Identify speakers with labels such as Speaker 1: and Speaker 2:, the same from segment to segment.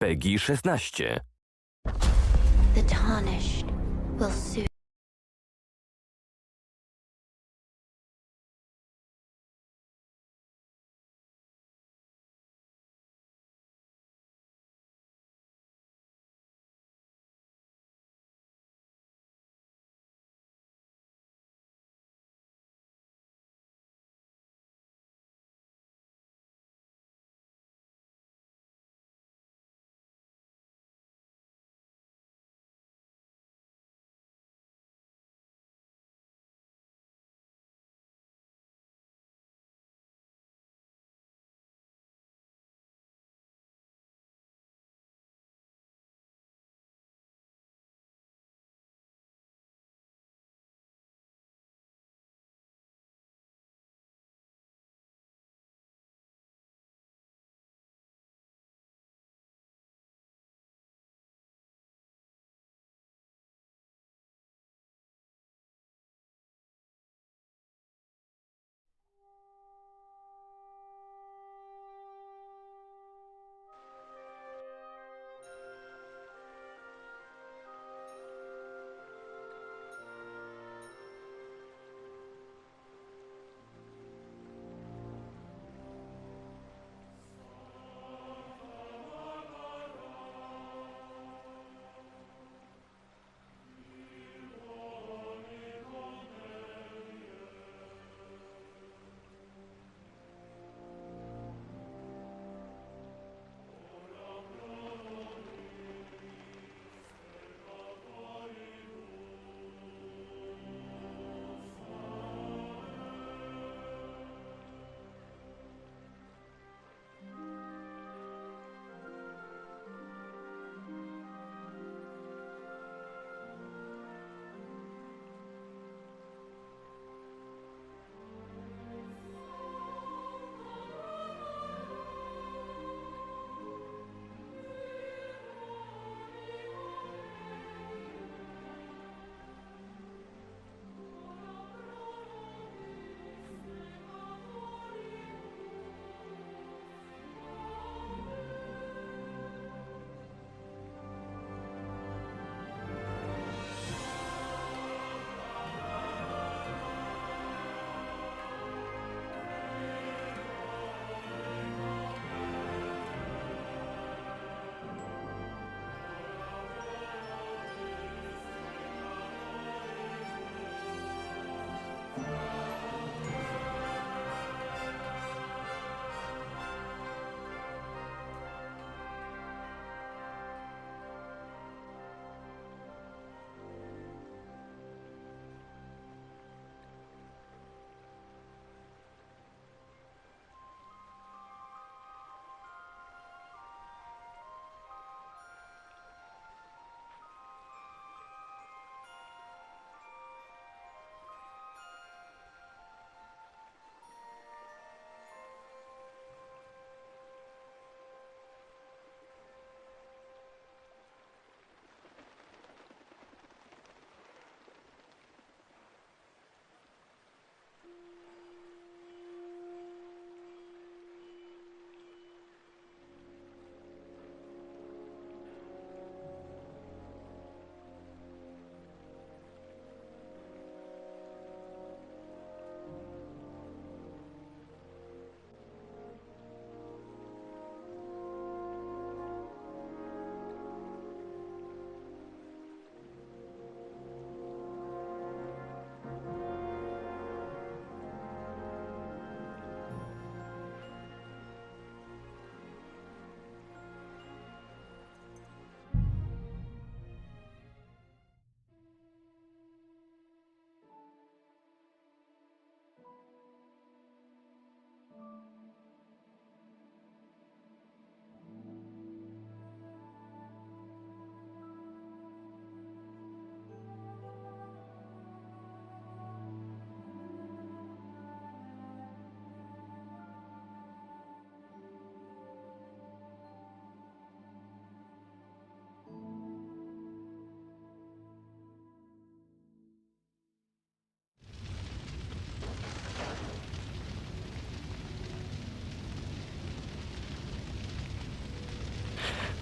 Speaker 1: PEGI 16.
Speaker 2: The tarnished will soon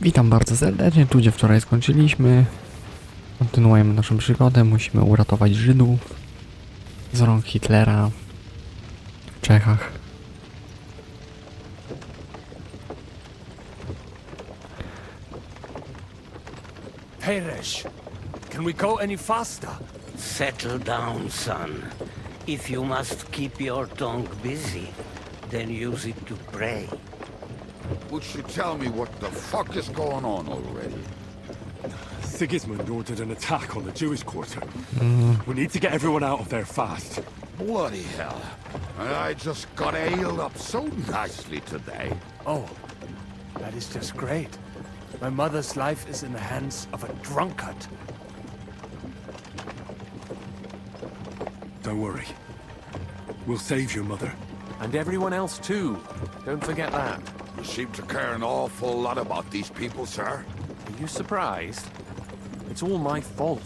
Speaker 1: Witam bardzo serdecznie, tu gdzie wczoraj skończyliśmy. Kontynuujemy naszą przygodę, musimy uratować Żydów z rąk Hitlera w Czechach.
Speaker 3: Hey, Resh, can we go any faster?
Speaker 4: Settle down, son. If you must keep your tongue busy, then use it to pray.
Speaker 5: Would you tell me what the fuck is going on already?
Speaker 3: Sigismund ordered an attack on the Jewish quarter. We need to get everyone out of there fast.
Speaker 5: Bloody hell. I just got ailed up so nicely today.
Speaker 3: Oh, that is just great. My mother's life is in the hands of a drunkard. Don't worry. We'll save your mother. And everyone else too. Don't forget that.
Speaker 5: You seem to care an awful lot about these people, sir.
Speaker 3: Are you surprised? It's all my fault.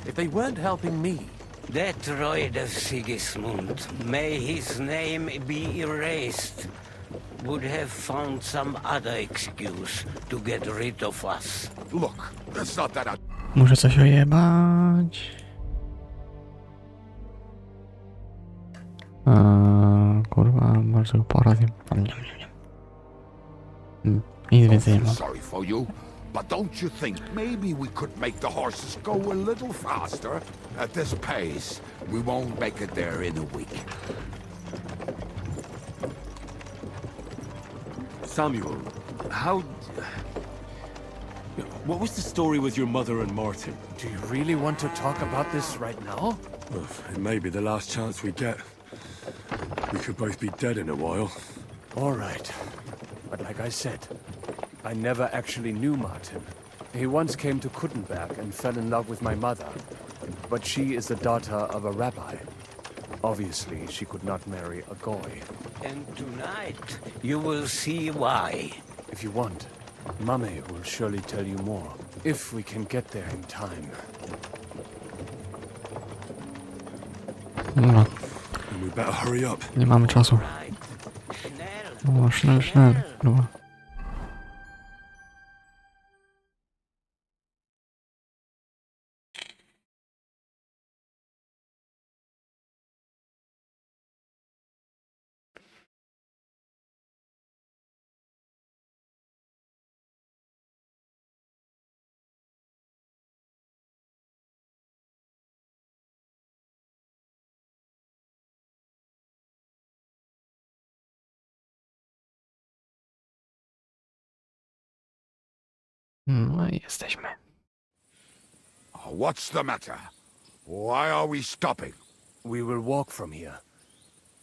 Speaker 3: If they weren't helping me...
Speaker 4: That droid of Sigismund, may his name be erased, would have found some other excuse to get rid of us.
Speaker 5: Look, that's not that
Speaker 1: Muszę coś ojebać. Kurwa, może go pora zjem. Nic więcej nie mam.
Speaker 5: sorry for you, but don't you think maybe we could make the horses go a little faster? At this pace, we won't make it there in a week.
Speaker 3: Samuel, how... What was the story with your mother and Martin? Do you really want to talk about this right now? Well, it may be the last chance we get. We could both be dead in a while. All right. But like I said, I never actually knew Martin. He once came to Kuttenberg and fell in love with my mother. But she is the daughter of a rabbi. Obviously, she could not marry a goy.
Speaker 4: And tonight, you will see why.
Speaker 3: If you want, Mame will surely tell you more. If we can get there in time.
Speaker 1: Dobra,
Speaker 3: And we better hurry up.
Speaker 1: nie mamy czasu.
Speaker 4: Right. Schnell.
Speaker 1: O, schnell. Dobra. No i jesteśmy.
Speaker 5: What's the matter? Why are we stopping?
Speaker 3: We will walk from here.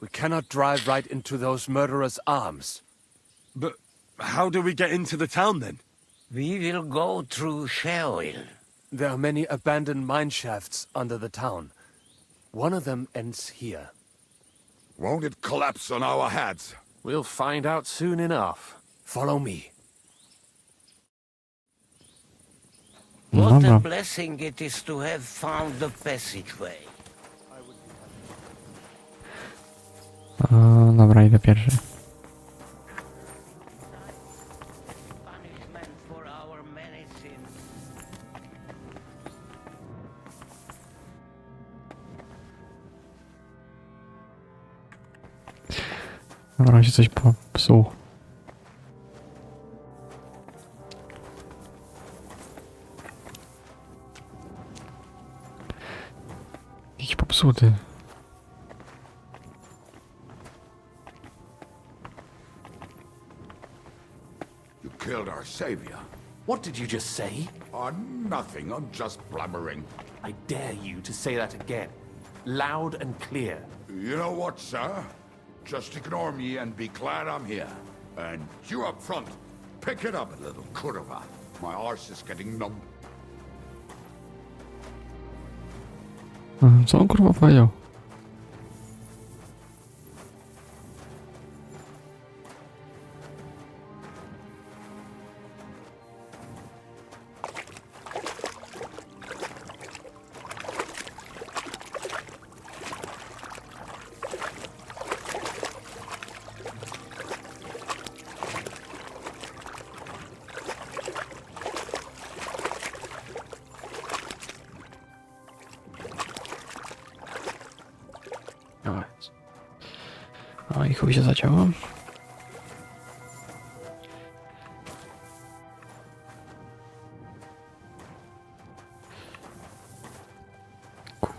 Speaker 3: We cannot drive right into those murderers' arms. But how do we get into the town then?
Speaker 4: We will go through Sheol.
Speaker 3: There are many abandoned mine shafts under the town. One of them ends here.
Speaker 5: Won't it collapse on our heads?
Speaker 3: We'll find out soon enough. Follow me.
Speaker 1: No
Speaker 4: What a
Speaker 1: dobra.
Speaker 4: blessing it is to have found the passageway.
Speaker 1: Dobra, idę pierwszy.
Speaker 4: Punishment for our many sins.
Speaker 1: Dobra, mi się coś popsuło. Jakiś popsuty.
Speaker 5: You killed our savior.
Speaker 6: What did you just say?
Speaker 5: Nothing, I'm just blabbering.
Speaker 6: I dare you to say that again. Loud and clear.
Speaker 5: You know what, sir? Just ignore me and be glad I'm here. And you up front, pick it up a little, kurwa. My arse is getting numb.
Speaker 1: Co on kurwa powiedział? i chuj się zacięło.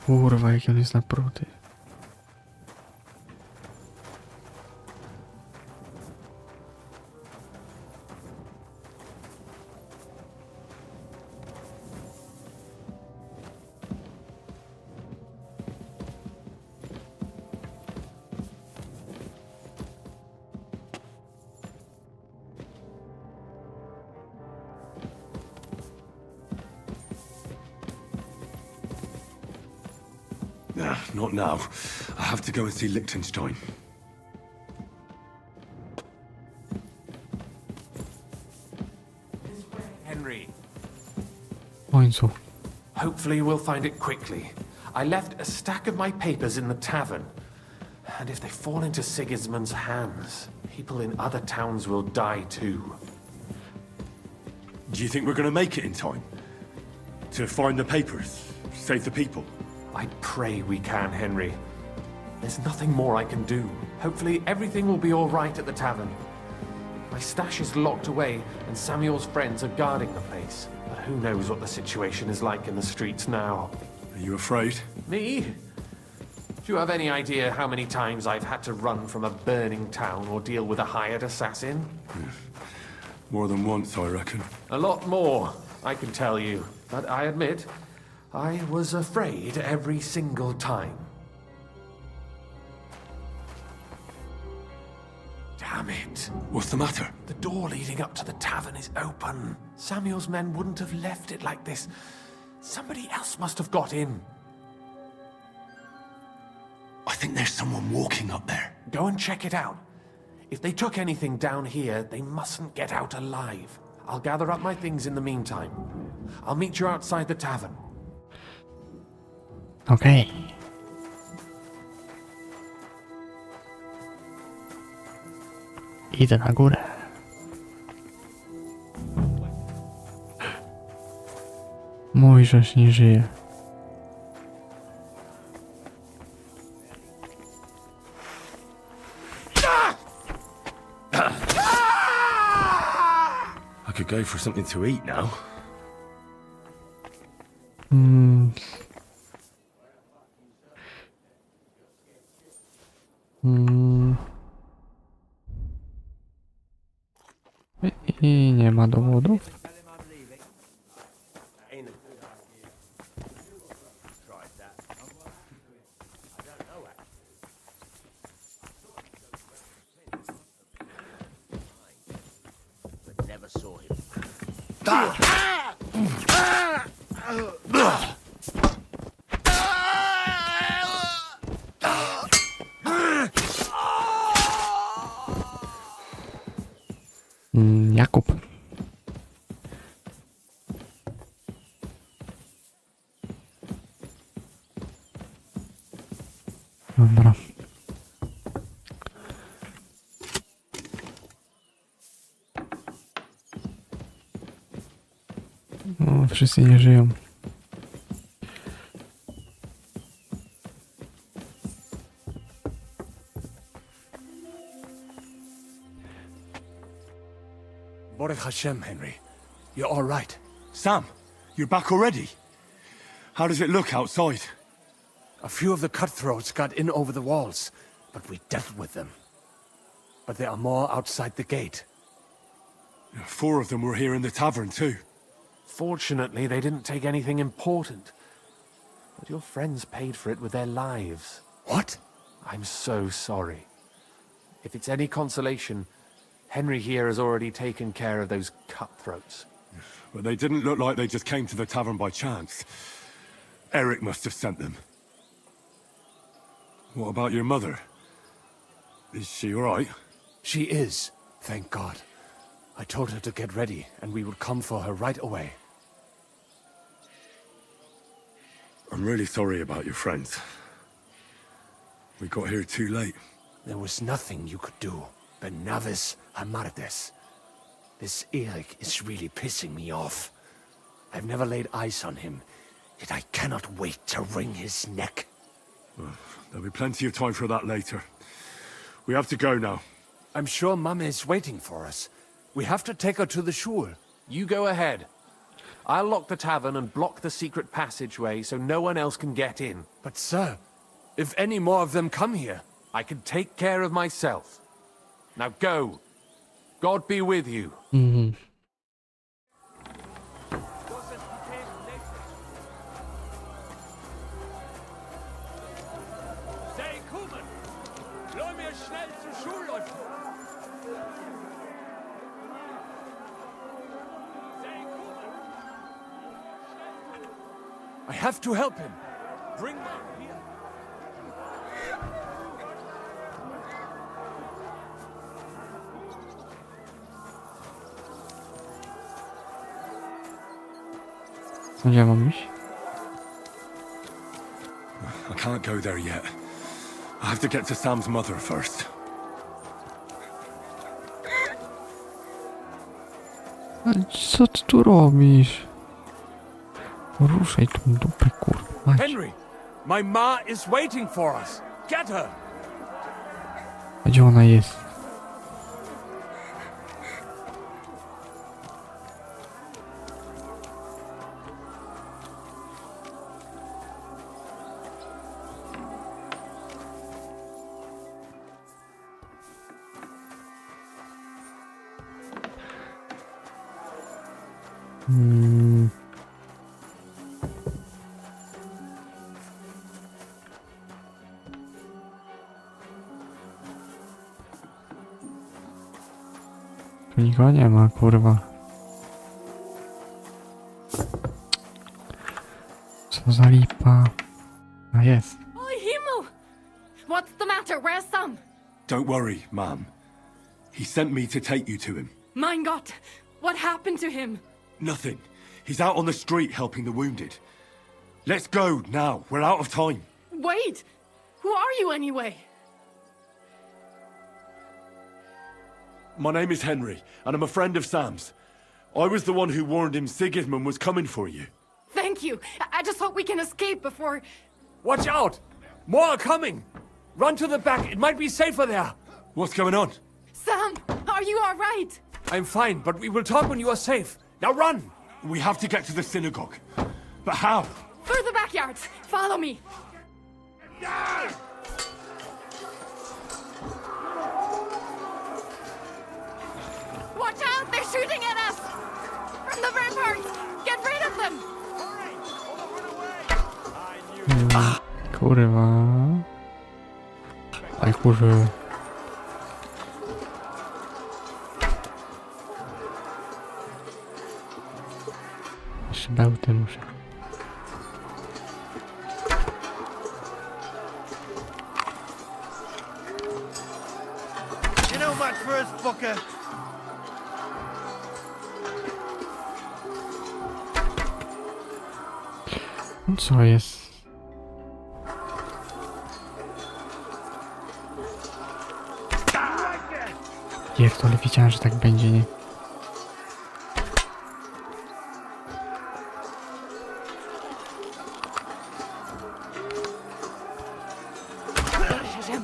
Speaker 1: Kurwa, jaki on jest napruty.
Speaker 3: Nah, not now. I have to go and see Liechtenstein.
Speaker 6: Henry,
Speaker 1: W końcu.
Speaker 6: hopefully we'll find it quickly. I left a stack of my papers in the tavern. And if they fall into Sigismund's hands, people in other towns will die too.
Speaker 3: Do you think we're gonna make it in time? To find the papers? Save the people?
Speaker 6: I pray we can, Henry. There's nothing more I can do. Hopefully everything will be all right at the tavern. My stash is locked away, and Samuel's friends are guarding the place. But who knows what the situation is like in the streets now.
Speaker 3: Are you afraid?
Speaker 6: Me? Do you have any idea how many times I've had to run from a burning town or deal with a hired assassin?
Speaker 3: More than once, I reckon.
Speaker 6: A lot more, I can tell you. But I admit, I was afraid every single time. Damn it.
Speaker 3: What's the matter?
Speaker 6: The door leading up to the tavern is open. Samuel's men wouldn't have left it like this. Somebody else must have got in.
Speaker 3: I think there's someone walking up there.
Speaker 6: Go and check it out. If they took anything down here, they mustn't get out alive. I'll gather up my things in the meantime. I'll meet you outside the tavern.
Speaker 1: Okej. Idę na górę. Mojżesz nie żyje.
Speaker 3: I could go for something to eat now.
Speaker 1: I nie ma dowodów. Jakub. Dobra. No, wszyscy nie żyją.
Speaker 3: Baruch Hashem, Henry. You're all right. Sam, you're back already? How does it look outside?
Speaker 7: A few of the cutthroats got in over the walls, but we dealt with them. But there are more outside the gate.
Speaker 3: 4 of them were here in the tavern too.
Speaker 6: Fortunately, they didn't take anything important. But your friends paid for it with their lives.
Speaker 7: What?
Speaker 6: I'm so sorry. If it's any consolation, Henry here has already taken care of those cutthroats.
Speaker 3: But they didn't look like they just came to the tavern by chance. Eric must have sent them. What about your mother? Is she all right?
Speaker 7: She is, thank God. I told her to get ready, and we would come for her right away.
Speaker 3: I'm really sorry about your friends. We got here too late.
Speaker 7: There was nothing you could do. Benavis Amardes. This Eric is really pissing me off. I've never laid eyes on him, yet I cannot wait to wring his neck.
Speaker 3: There'll be plenty of time for that later. We have to go now.
Speaker 7: I'm sure Mum is waiting for us. We have to take her to the shul.
Speaker 6: You go ahead. I'll lock the tavern and block the secret passageway so no one else can get in.
Speaker 7: But sir, if any more of them come here...
Speaker 6: I can take care of myself. Now go. God be with you.
Speaker 1: Mhm.
Speaker 3: Sei kommen! Lass mir schnell zur Schule laufen!
Speaker 7: I have to help him. Bring Mum here.
Speaker 1: Gdzie mam iść?
Speaker 3: I can't go there yet. I have to get to Sam's mother first.
Speaker 1: Ale co ty tu robisz? Ruszaj tą dupę, kurwa.
Speaker 7: Henry, my ma is waiting for us. Get her.
Speaker 1: Gdzie ona jest? Tu nikogo nie ma, kurwa. Co za lipa. A jest.
Speaker 8: Oh, Himmel! What's the matter? Where's Sam?
Speaker 3: Don't worry, Mom. He sent me to take you to him.
Speaker 8: Mein Gott! What happened to him?
Speaker 3: Nothing. He's out on the street helping the wounded. Let's go now. We're out of time.
Speaker 8: Wait! Who are you anyway?
Speaker 3: My name is Henry, and I'm a friend of Sam's. I was the one who warned him Sigismund was coming for you.
Speaker 8: Thank you. I just hope we can escape before...
Speaker 7: Watch out! More are coming! Run to the back. It might be safer there.
Speaker 3: What's going on?
Speaker 8: Sam, are you all right?
Speaker 7: I'm fine, but we will talk when you are safe. Now run!
Speaker 3: We have to get to the synagogue. But how?
Speaker 8: Through the backyards. Follow me. Watch out! They're shooting at us! From the ramparts! Get rid of them!
Speaker 1: Kurwa. Aj kurwa. Jeszcze bełty muszę.
Speaker 9: You know much for us, fucker.
Speaker 1: Co jest? Pierdolę, wiedziałem, że tak będzie, nie?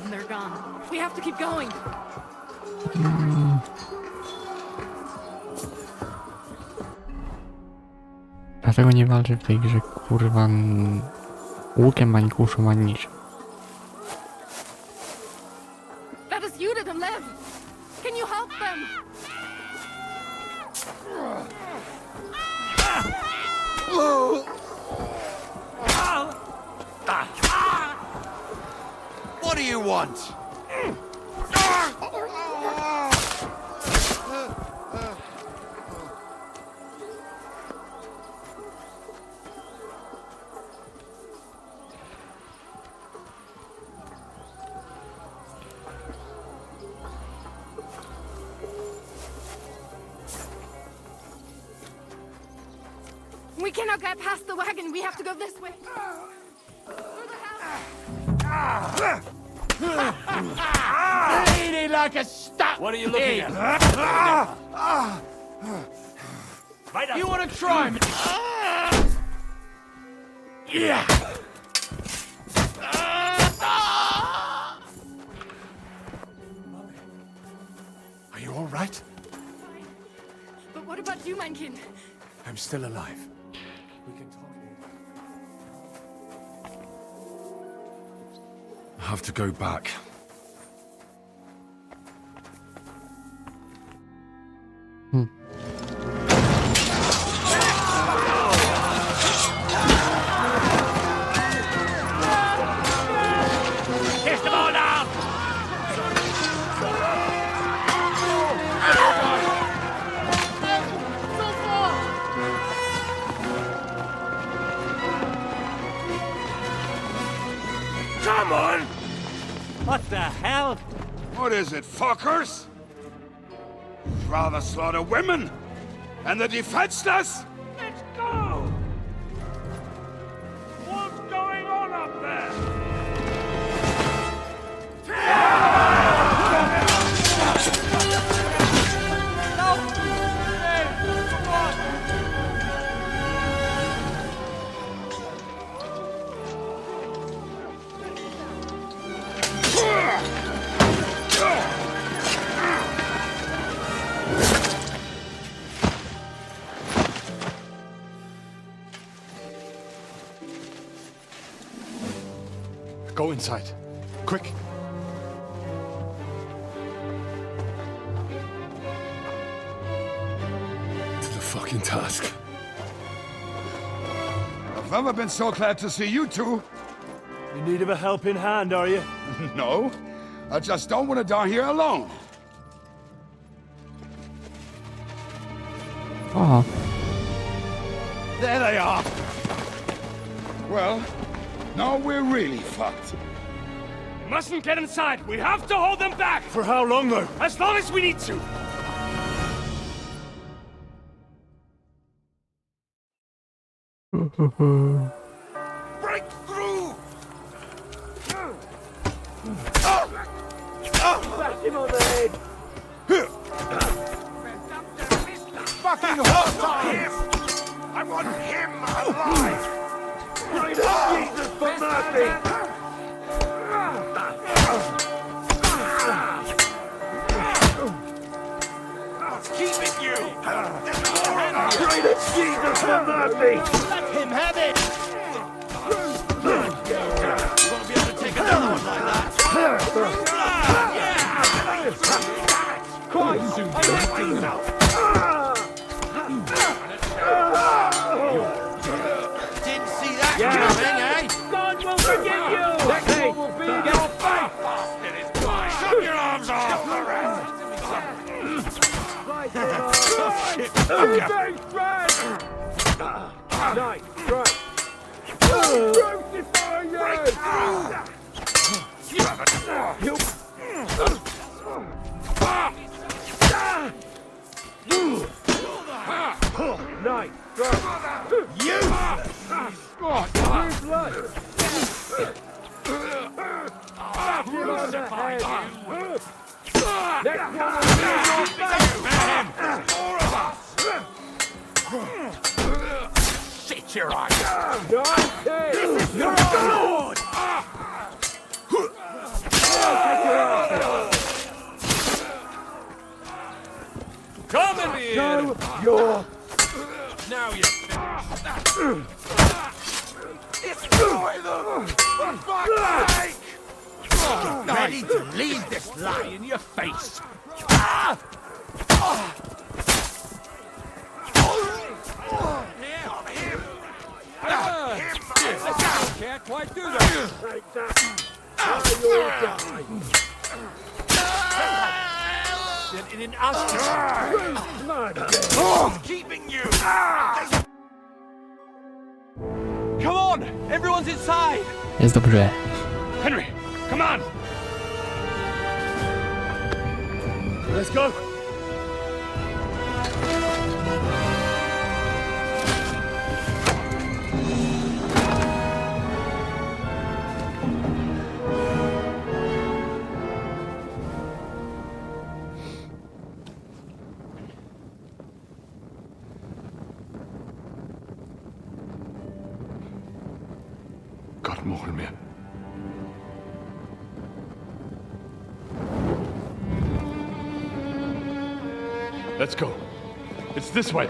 Speaker 8: They're gone. We have to keep going.
Speaker 1: Dlatego nie walczę w tej grze, kurwa, łukiem, ani kuszą, ani niczym.
Speaker 8: That is you, them live. Can you help them?
Speaker 9: What do you want?
Speaker 8: We cannot get past the wagon. We have to go this way. Through the house.
Speaker 9: Bleeding like a stuck
Speaker 7: What are you looking at? Right
Speaker 9: You want to try me? Yeah.
Speaker 7: all right?
Speaker 8: But what about you, mein Kind?
Speaker 7: I'm still alive. We can talk.
Speaker 3: I have to go back.
Speaker 9: Kiss them all down!
Speaker 3: Come on!
Speaker 4: What the hell?
Speaker 5: What is it, fuckers? Rather slaughter women and the defenseless?
Speaker 9: Let's go! What's going on up there?
Speaker 3: Go inside. Quick. To the fucking task.
Speaker 5: I've never been so glad to see you two.
Speaker 9: In need of a helping hand, are you?
Speaker 5: No, I just don't want to die here alone.
Speaker 1: O,
Speaker 9: There they are!
Speaker 5: Well, now we're really fucked.
Speaker 9: Mustn't get inside! We have to hold them back! For how long, though? As long as we need to!
Speaker 5: Break through!
Speaker 9: Bash him on the head!
Speaker 5: Fucking hostile! I want him alive!
Speaker 9: Pray to Jesus for mercy!
Speaker 5: What's keeping you?
Speaker 9: Pray to Jesus for mercy! Let him have it! You won't be able to take another one like that! Quite soon, didn't see that coming, eh? God will forgive you! Next one will be your fate! Bastard is mine! Shut your arms off! Nice, right. Crucify you! Nice, right. You! God, blood! Crucify you! Next one will be your face! More of us! Shit your eyes! This is your Lord! Come in here! No, you're... Now you... Destroy them! For fuck's sake! Get ready to leave this lie in your face! Can't quite do that! Take that! You'll die! It in us! Keeping you! Come on! Everyone's inside!
Speaker 1: jest dobrze.
Speaker 9: Henry, come on! Let's go!
Speaker 3: God mogen mnie. Let's go. It's this way.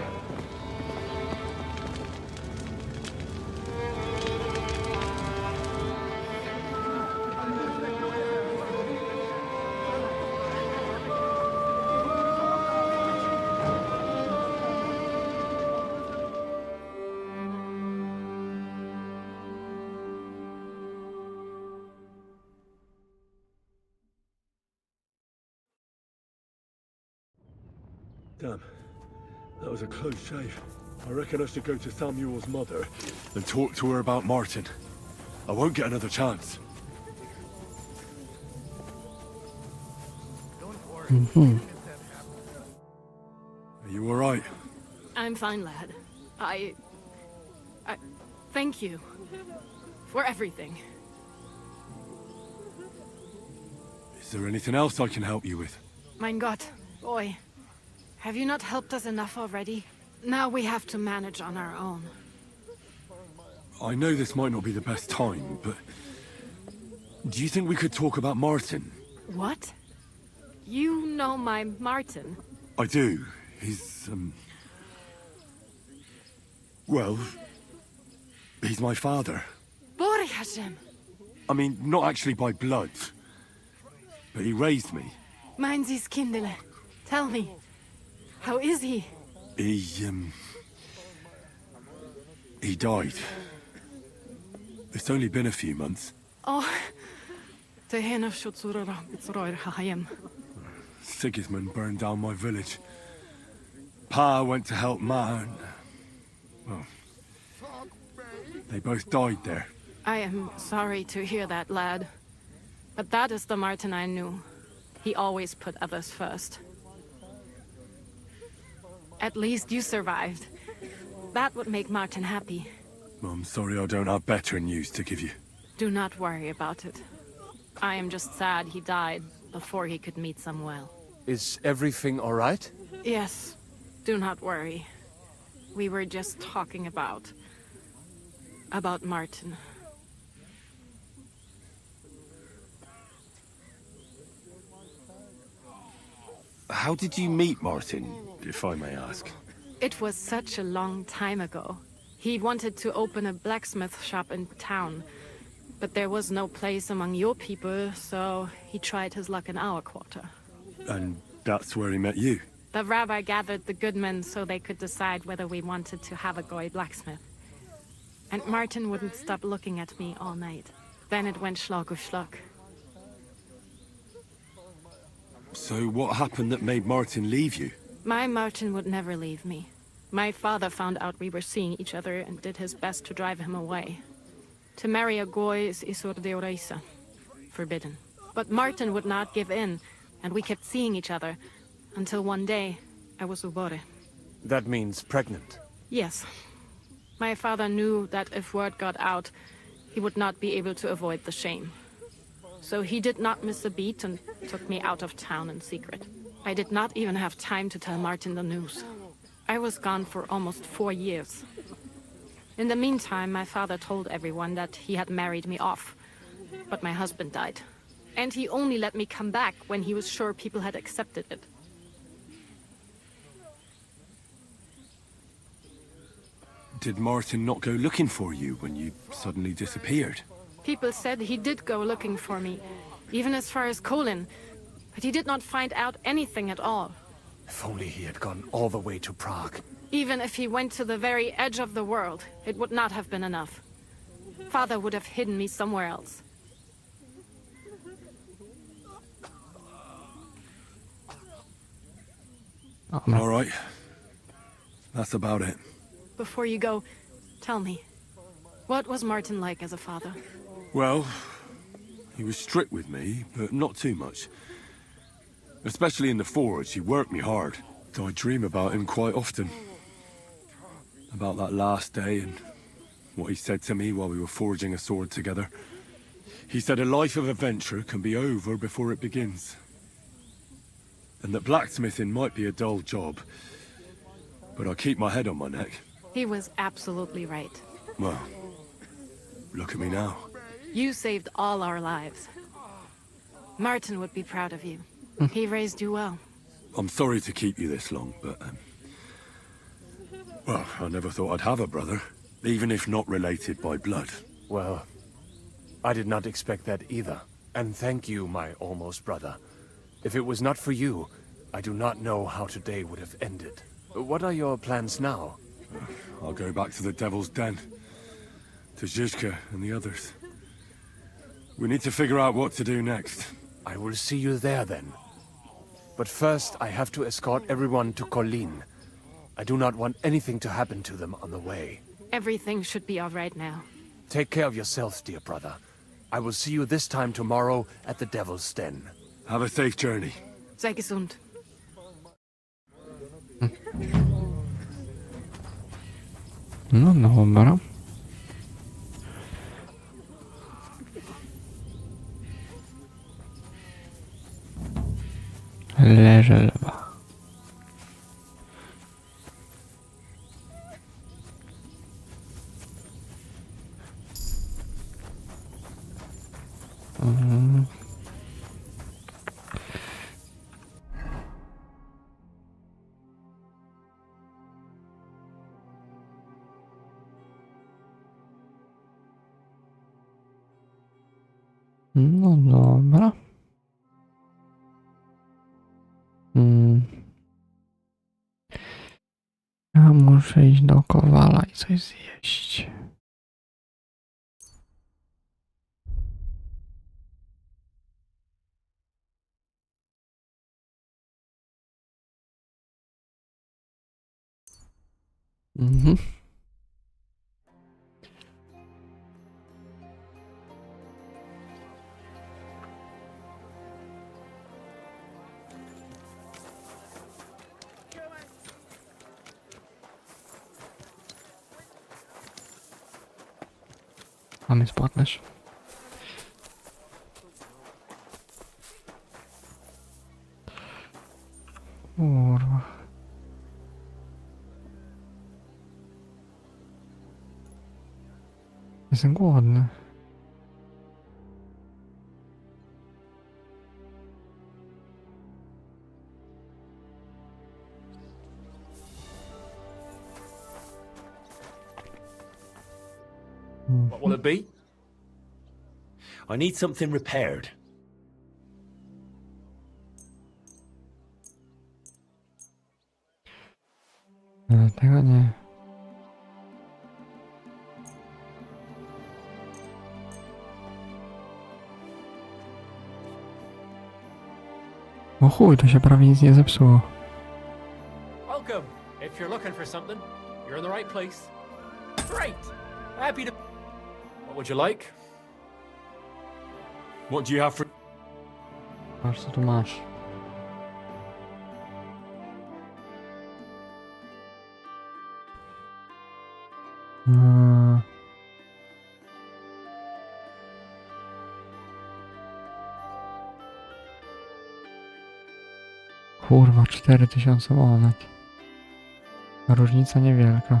Speaker 3: Damn. That was a close shave. I reckon I should go to Samuel's mother and talk to her about Martin. I won't get another chance.
Speaker 1: Mhm.
Speaker 3: Are you alright?
Speaker 8: I'm fine, lad. I thank you for everything.
Speaker 3: Is there anything else I can help you with?
Speaker 8: Mein Gott, boy. Have you not helped us enough already? Now we have to manage on our own.
Speaker 3: I know this might not be the best time, but... do you think we could talk about Martin?
Speaker 8: What? You know my Martin?
Speaker 3: I do. He's, well... he's my father.
Speaker 8: Bori Hashem!
Speaker 3: I mean, not actually by blood. But he raised me.
Speaker 8: Mein Sis Kindele. Tell me. How is he?
Speaker 3: He died. It's only been a few months.
Speaker 8: Oh.
Speaker 3: Sigismund burned down my village. Pa went to help Ma and... well... they both died there.
Speaker 8: I am sorry to hear that, lad. But that is the Martin I knew. He always put others first. At least you survived. That would make Martin happy.
Speaker 3: I'm sorry I don't have better news to give you.
Speaker 8: Do not worry about it. I am just sad he died before he could meet Samuel.
Speaker 7: Is everything all right?
Speaker 8: Yes, do not worry. We were just talking about Martin.
Speaker 3: How did you meet Martin, if I may ask?
Speaker 8: It was such a long time ago. He wanted to open a blacksmith shop in town, but there was no place among your people, so he tried his luck in our quarter.
Speaker 3: And that's where he met you?
Speaker 8: The rabbi gathered the good men so they could decide whether we wanted to have a goy blacksmith. And Martin wouldn't stop looking at me all night. Then it went Schlag auf Schlag.
Speaker 3: So what happened that made Martin leave you?
Speaker 8: My Martin would never leave me. My father found out we were seeing each other and did his best to drive him away. To marry a goy is isur deoraisa, forbidden. But Martin would not give in, and we kept seeing each other, until one day I was ubore.
Speaker 7: That means pregnant.
Speaker 8: Yes. My father knew that if word got out, he would not be able to avoid the shame. So he did not miss a beat and took me out of town in secret. I did not even have time to tell Martin the news. I was gone for almost 4 years. In the meantime, my father told everyone that he had married me off. But my husband died. And he only let me come back when he was sure people had accepted it.
Speaker 3: Did Martin not go looking for you when you suddenly disappeared?
Speaker 8: People said he did go looking for me, even as far as Colin. But he did not find out anything at all.
Speaker 7: If only he had gone all the way to Prague.
Speaker 8: Even if he went to the very edge of the world, it would not have been enough. Father would have hidden me somewhere else.
Speaker 1: Oh, man.
Speaker 3: All right. That's about it.
Speaker 8: Before you go, tell me, what was Martin like as a father?
Speaker 3: Well, he was strict with me, but not too much. Especially in the forge, he worked me hard. I dream about him quite often. About that last day and what he said to me while we were forging a sword together. He said a life of adventure can be over before it begins. And that blacksmithing might be a dull job, but I keep my head on my neck.
Speaker 8: He was absolutely right.
Speaker 3: Well, look at me now.
Speaker 8: You saved all our lives. Martin would be proud of you. He raised you well.
Speaker 3: I'm sorry to keep you this long, but, well, I never thought I'd have a brother, even if not related by blood.
Speaker 7: Well, I did not expect that either. And thank you, my almost brother. If it was not for you, I do not know how today would have ended. What are your plans now?
Speaker 3: I'll go back to the Devil's Den, to Zizka and the others. We need to figure out what to do next.
Speaker 7: I will see you there then. But first, I have to escort everyone to Colleen. I do not want anything to happen to them on the way.
Speaker 8: Everything should be all right now.
Speaker 7: Take care of yourself, dear brother. I will see you this time tomorrow at the Devil's Den.
Speaker 3: Have a safe journey.
Speaker 8: Sei gesund.
Speaker 1: No dobra. Leżę lwa. No dobra. Ja muszę iść do Kowala i coś zjeść. Mhm. Mamy spłatność. Kurwa. Jestem głodny.
Speaker 10: What will it be? I need something repaired.
Speaker 1: Tego nie. O chuj, to się prawie nic nie zepsuło.
Speaker 6: Welcome. If you're looking for something, you're in the right place. Great. Happy to... What would you like?
Speaker 3: What do you have for...
Speaker 1: Patrz co tu masz. Kurwa, 4000 monet. Różnica niewielka.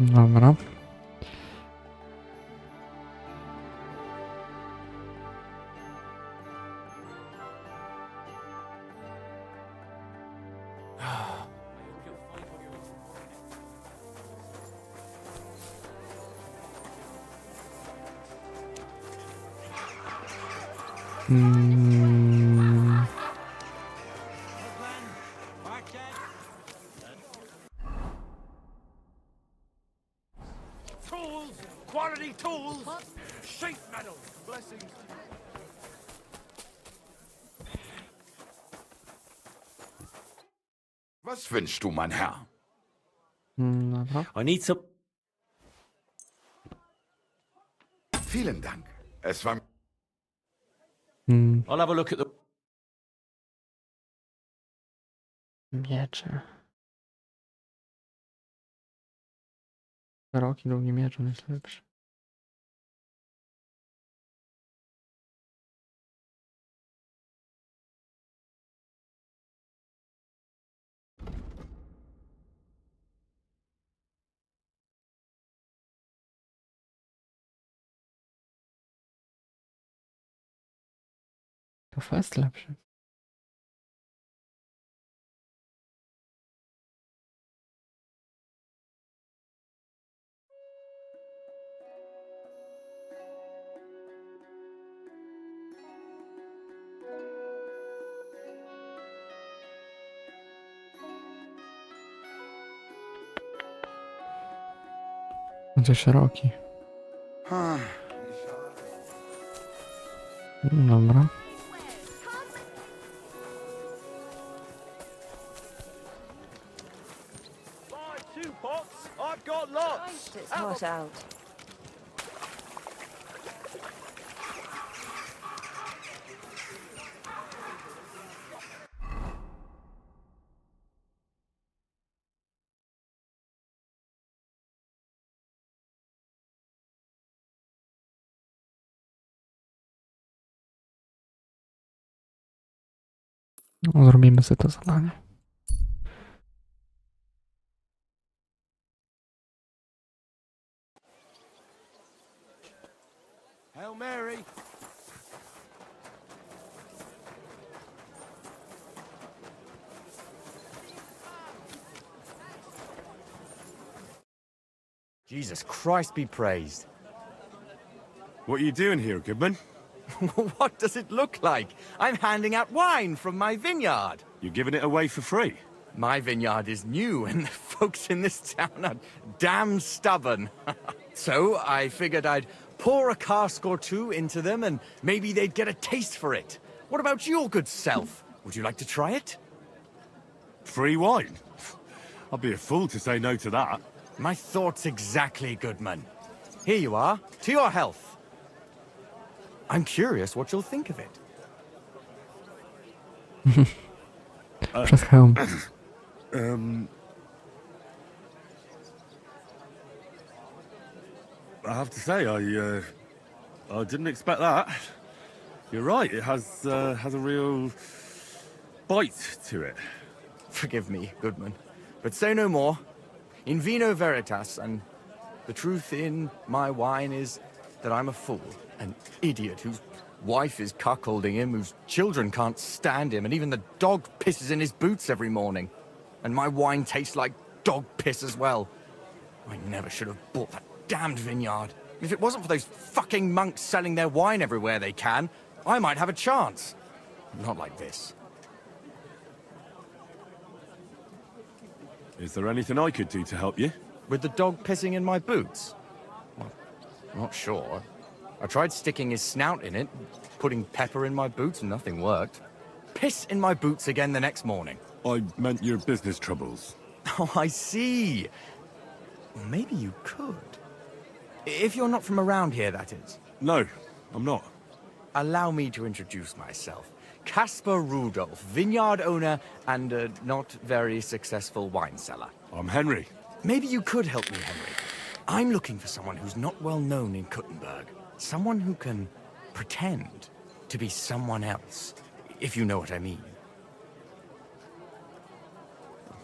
Speaker 1: Dobra.
Speaker 9: Tools! Quality tools! Sheet metal! Blessings.
Speaker 5: Was wünschst du, mein Herr?
Speaker 1: Dobra.
Speaker 10: I need some...
Speaker 5: Vielen Dank. Es war...
Speaker 10: I'll have a look at the...
Speaker 1: Miecze. Szeroki, długi miecz, on jest lepszy. To fest lepszy. No to szeroki. Dobra.
Speaker 9: Buy 2 pots. I've got lots.
Speaker 11: It's hot out.
Speaker 1: No, zrobimy sobie to zadanie.
Speaker 9: Hail Mary.
Speaker 12: Jesus Christ be praised.
Speaker 3: What are you doing here, Goodman?
Speaker 12: What does it look like? I'm handing out wine from my vineyard.
Speaker 3: You're giving it away for free?
Speaker 12: My vineyard is new, and the folks in this town are damn stubborn. So I figured I'd pour a cask or two into them, and maybe they'd get a taste for it. What about your good self? Would you like to try it?
Speaker 3: Free wine? I'd be a fool to say no to that.
Speaker 12: My thoughts exactly, Goodman. Here you are, to your health. I'm curious what you'll think of it.
Speaker 1: Przez hełm.
Speaker 3: I have to say, I didn't expect that. You're right, it has a real bite to it.
Speaker 12: Forgive me, Goodman, but say no more. In vino veritas, and the truth in my wine is that I'm a fool, an idiot whose wife is cuckolding him, whose children can't stand him, and even the dog pisses in his boots every morning. And my wine tastes like dog piss as well. I never should have bought that damned vineyard. If it wasn't for those fucking monks selling their wine everywhere they can, I might have a chance. Not like this.
Speaker 3: Is there anything I could do to help you?
Speaker 12: With the dog pissing in my boots? Well, not sure. I tried sticking his snout in it, putting pepper in my boots, and nothing worked. Piss in my boots again the next morning.
Speaker 3: I meant your business troubles.
Speaker 12: Oh, I see. Well, maybe you could. If you're not from around here, that is.
Speaker 3: No, I'm not.
Speaker 12: Allow me to introduce myself. Caspar Rudolph, vineyard owner and a not very successful wine seller.
Speaker 3: I'm Henry.
Speaker 12: Maybe you could help me, Henry. I'm looking for someone who's not well known in Kuttenberg. Someone who can pretend to be someone else, if you know what I mean.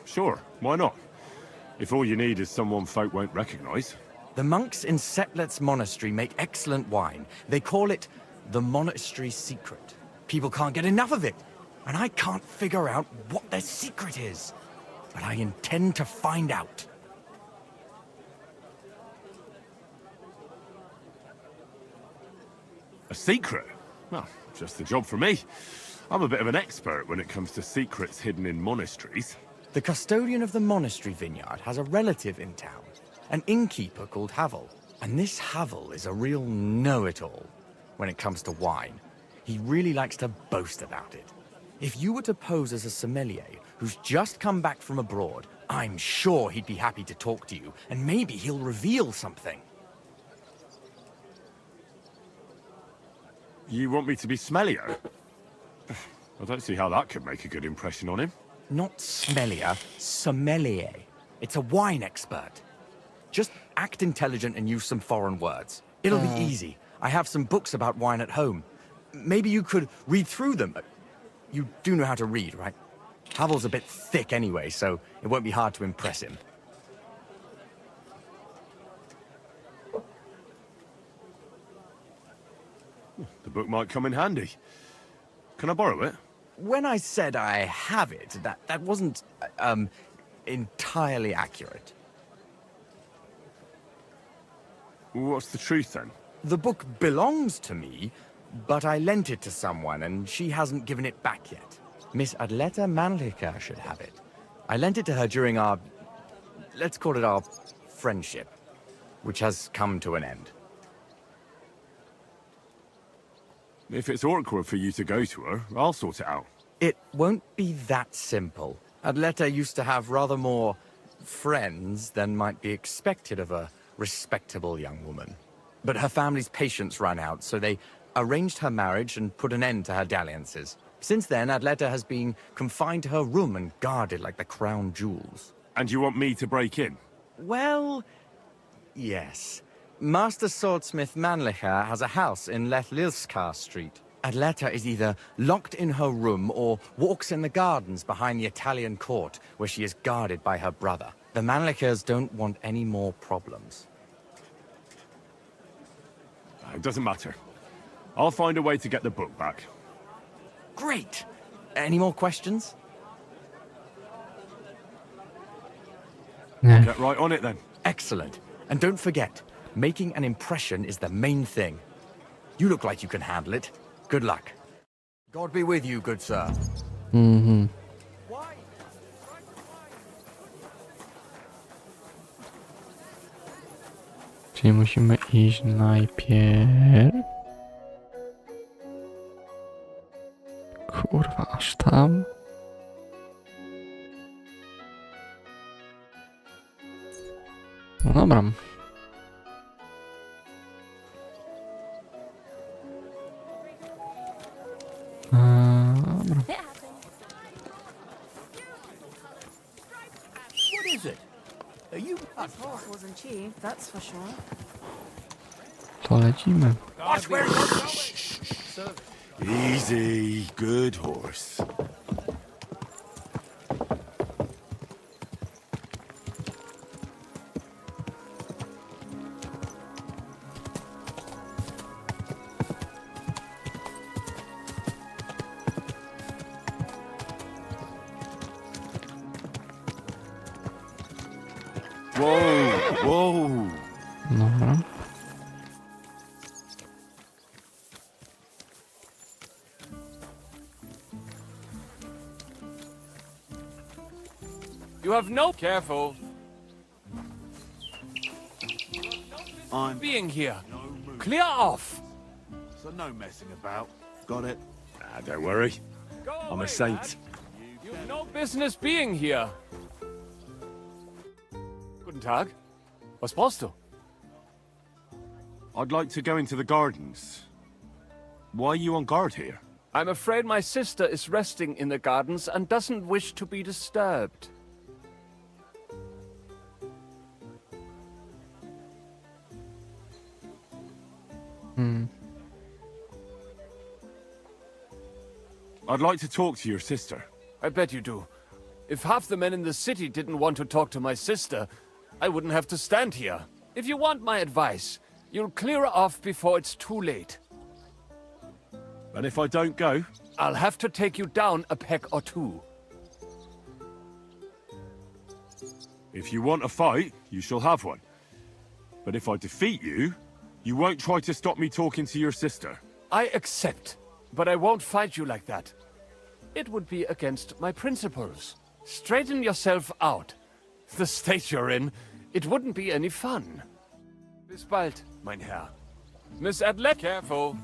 Speaker 3: Sure, why not? If all you need is someone folk won't recognize.
Speaker 12: The monks in Setlet's monastery make excellent wine. They call it the monastery secret. People can't get enough of it, and I can't figure out what their secret is. But I intend to find out.
Speaker 3: A secret? Well, just the job for me. I'm a bit of an expert when it comes to secrets hidden in monasteries.
Speaker 12: The custodian of the monastery vineyard has a relative in town, an innkeeper called Havel. And this Havel is a real know-it-all when it comes to wine. He really likes to boast about it. If you were to pose as a sommelier who's just come back from abroad, I'm sure he'd be happy to talk to you, and maybe he'll reveal something.
Speaker 3: You want me to be smellier? I don't see how that could make a good impression on him.
Speaker 12: Not smellier, sommelier. It's a wine expert. Just act intelligent and use some foreign words. It'll be easy. I have some books about wine at home. Maybe you could read through them. You do know how to read, right? Havel's a bit thick anyway, so it won't be hard to impress him.
Speaker 3: The book might come in handy. Can I borrow it?
Speaker 12: When I said I have it, that wasn't, entirely accurate.
Speaker 3: What's the truth then?
Speaker 12: The book belongs to me, but I lent it to someone and she hasn't given it back yet. Miss Adleta Manlika should have it. I lent it to her during our, let's call it our friendship, which has come to an end.
Speaker 3: If it's awkward for you to go to her, I'll sort it out.
Speaker 12: It won't be that simple. Adleta used to have rather more friends than might be expected of a respectable young woman. But her family's patience ran out, so they arranged her marriage and put an end to her dalliances. Since then, Adleta has been confined to her room and guarded like the crown jewels.
Speaker 3: And you want me to break in?
Speaker 12: Well, yes. Master Swordsmith Manlicha has a house in Lethlilska Street. Adleta is either locked in her room or walks in the gardens behind the Italian court, where she is guarded by her brother. The Manlichas don't want any more problems.
Speaker 3: It doesn't matter. I'll find a way to get the book back.
Speaker 12: Great! Any more questions?
Speaker 1: Nie.
Speaker 3: Get right on it then.
Speaker 12: Excellent. And don't forget, making an impression is the main thing. You look like you can handle it. Good luck. God be with you, good sir.
Speaker 1: Mhm. Czyli musimy iść najpierw... Kurwa, aż tam? No dobra. Dobra.
Speaker 9: What is it? Are you...
Speaker 11: That horse wasn't cheap, that's for sure.
Speaker 1: To lecimy.
Speaker 9: Watch where you're going!
Speaker 3: Easy, good horse. Whoa, whoa.
Speaker 1: Dobra.
Speaker 7: You have no... Careful.
Speaker 9: I'm
Speaker 7: Being here. Clear off.
Speaker 9: so no messing about. Got it?
Speaker 3: Don't worry.
Speaker 7: Go
Speaker 3: I'm
Speaker 7: away,
Speaker 3: a saint.
Speaker 7: man. You've no business being here. Guten Tag. Was brauchst du?
Speaker 3: I'd like to go into the gardens. Why are you on guard here?
Speaker 7: I'm afraid my sister is resting in the gardens and doesn't wish to be disturbed.
Speaker 3: I'd like to talk to your sister.
Speaker 7: I bet you do. If half the men in the city didn't want to talk to my sister, I wouldn't have to stand here. If you want my advice, you'll clear off before it's too late.
Speaker 3: And if I don't go?
Speaker 7: I'll have to take you down a peg or two.
Speaker 3: If you want a fight, you shall have one. But if I defeat you, you won't try to stop me talking to your sister.
Speaker 7: I accept, but I won't fight you like that. It would be against my principles. Straighten yourself out. The state you're in, it wouldn't be any fun. Bis bald, mein Herr. Miss Adlet, careful.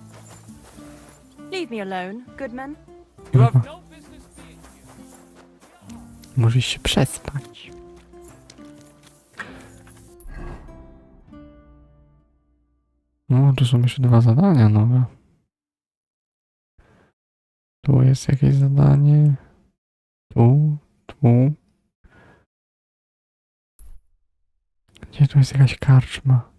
Speaker 11: Leave me alone, Goodman.
Speaker 7: You have no business being here.
Speaker 1: Możesz się przespać. No, tu są jeszcze 2 zadania nowe. Tu jest jakieś zadanie. Tu. Gdzie tu jest jakaś karczma?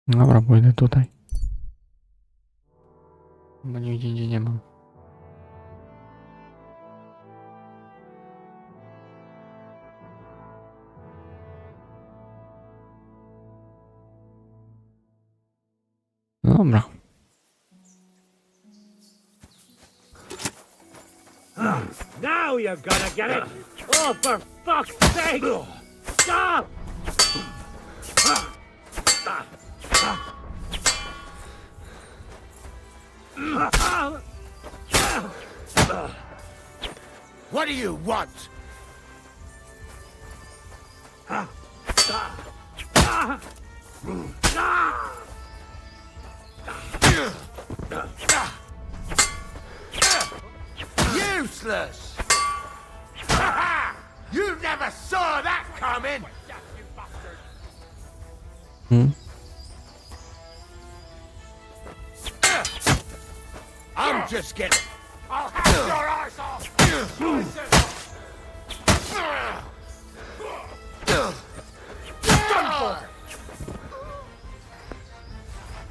Speaker 1: Dobra, pójdę tutaj. Bo nigdzie indziej nie mam. No dobra.
Speaker 9: Now you're gonna get it! Oh, for fuck's sake! Stop!
Speaker 4: What do you want? Useless! You never saw that coming! I'm just getting... I'll have your arse off!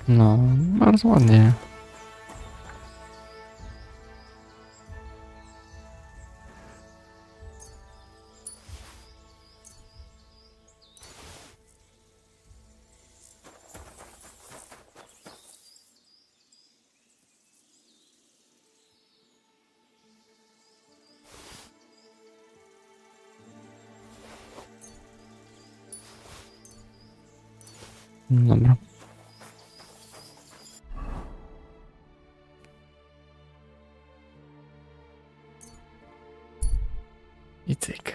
Speaker 1: No, bardzo ładnie. Dobra. I cyk.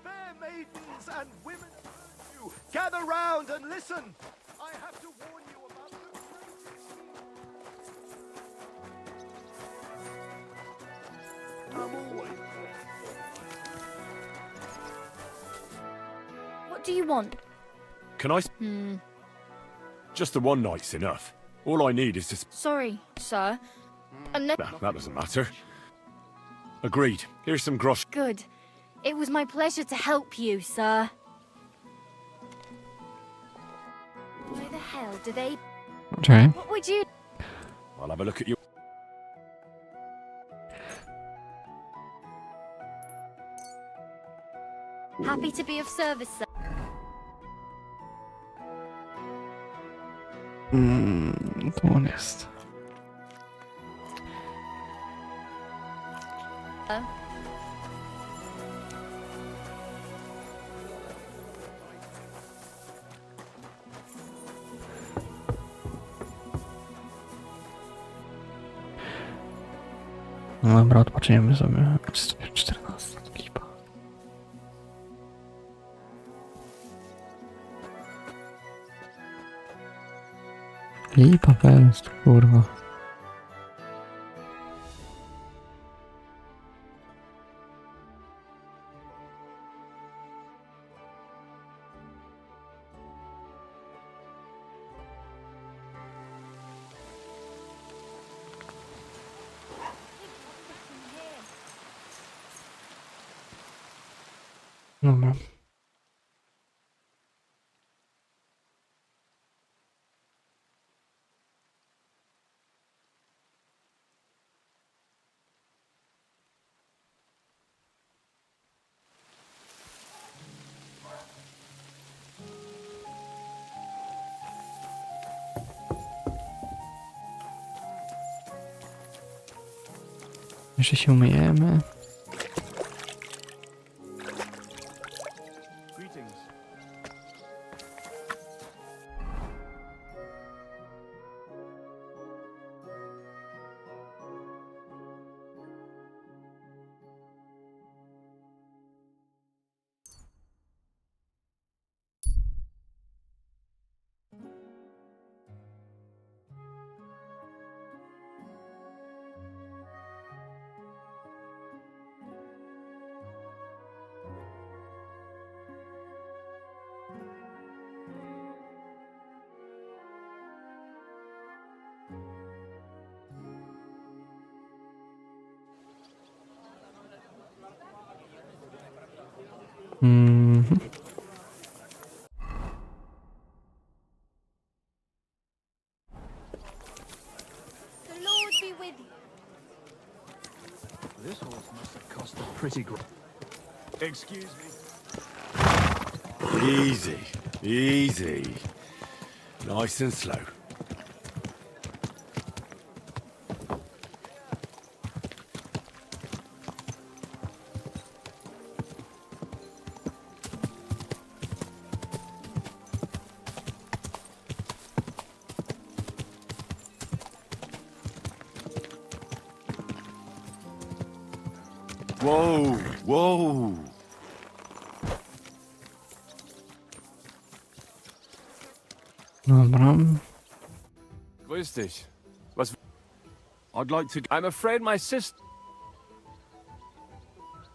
Speaker 9: Fair maidens and women of virtue, gather round and listen. I have to warn you about the... I'm always...
Speaker 11: What do you want?
Speaker 3: Can I... Just the one night's enough. All I need is to...
Speaker 11: Sorry, sir. No.
Speaker 3: That doesn't matter. Agreed. Here's some grosh...
Speaker 11: Good. It was my pleasure to help you, sir. Why the hell do they...
Speaker 1: Okay.
Speaker 11: What would you...
Speaker 3: I'll have a look at you.
Speaker 11: Happy to be of service, sir.
Speaker 1: To on jest. No dobra, odpoczniemy sobie. 14. Lipa. Lipa fest, kurwa. Dobra. Jeszcze się umyjemy. Mhm.
Speaker 11: The Lord be with you.
Speaker 9: This horse must have cost a pretty Excuse me.
Speaker 3: Easy, easy. Nice and slow. Whoa, whoa.
Speaker 1: Dobra.
Speaker 7: Grüß dich. Was...
Speaker 3: I'd like to...
Speaker 7: I'm afraid my sister...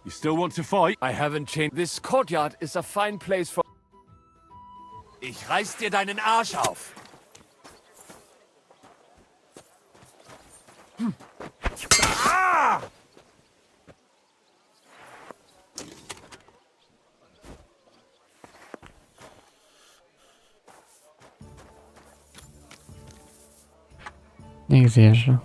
Speaker 3: You still want to fight?
Speaker 7: I haven't changed. This courtyard is a fine place for...
Speaker 3: Ich reiß dir deinen Arsch auf.
Speaker 1: Niech zjeżdża.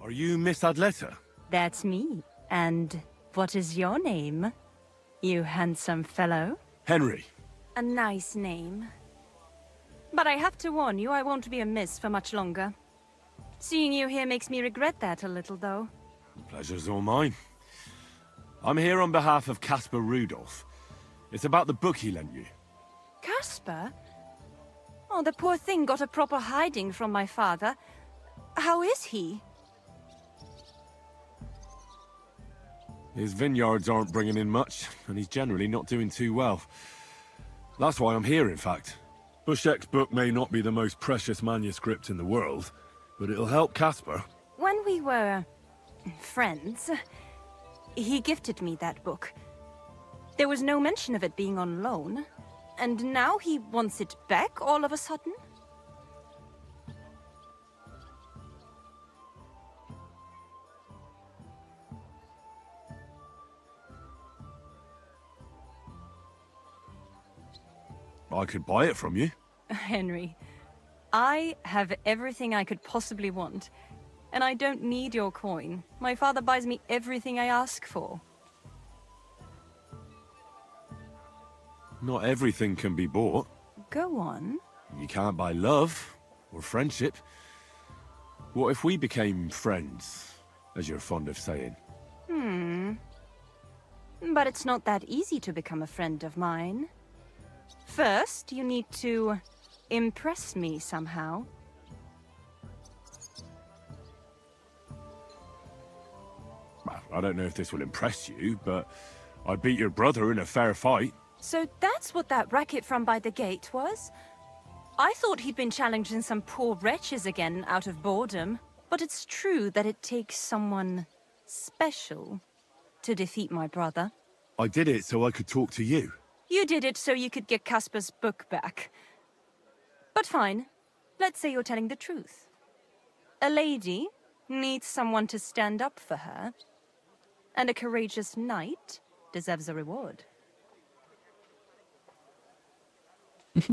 Speaker 3: Are you Miss Adletta?
Speaker 13: That's me. And what is your name, you handsome fellow?
Speaker 3: Henry.
Speaker 13: A nice name. But I have to warn you, I won't be a miss for much longer. Seeing you here makes me regret that a little, though.
Speaker 3: Pleasure's all mine. I'm here on behalf of Caspar Rudolph. It's about the book he lent you.
Speaker 13: Caspar? Oh, the poor thing got a proper hiding from my father. How is he?
Speaker 3: His vineyards aren't bringing in much, and he's generally not doing too well. That's why I'm here, in fact. Bushek's book may not be the most precious manuscript in the world, but it'll help Caspar.
Speaker 13: When we were friends, he gifted me that book. There was no mention of it being on loan, and now he wants it back all of a sudden?
Speaker 3: I could buy it from you.
Speaker 13: Henry, I have everything I could possibly want, and I don't need your coin. My father buys me everything I ask for.
Speaker 3: Not everything can be bought.
Speaker 13: Go on.
Speaker 3: You can't buy love or friendship. What if we became friends, as you're fond of saying?
Speaker 13: But it's not that easy to become a friend of mine. First, you need to impress me somehow.
Speaker 3: Well, I don't know if this will impress you, but I beat your brother in a fair fight.
Speaker 13: So that's what that racket from by the gate was? I thought he'd been challenging some poor wretches again out of boredom. But it's true that it takes someone special to defeat my brother.
Speaker 3: I did it so I could talk to you.
Speaker 13: You did it so you could get Caspar's book back. But fine. Let's say you're telling the truth. A lady needs someone to stand up for her. And a courageous knight deserves a reward.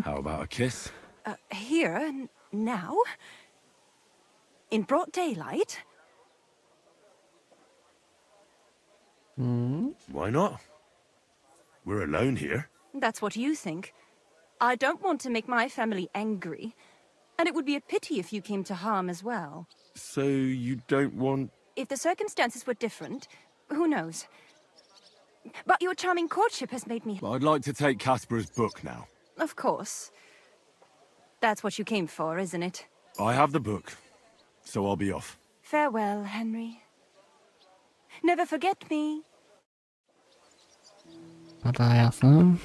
Speaker 3: How about a kiss?
Speaker 13: Here, now? In broad daylight?
Speaker 3: Why not? We're alone here.
Speaker 13: That's what you think. I don't want to make my family angry. And it would be a pity if you came to harm as well.
Speaker 3: So you don't want...
Speaker 13: If the circumstances were different, who knows? But your charming courtship has made me...
Speaker 3: I'd like to take Caspar's book now.
Speaker 13: Of course. That's what you came for, isn't it?
Speaker 3: I have the book, so I'll be off.
Speaker 13: Farewell, Henry. Never forget me.
Speaker 1: Dobra, jasne.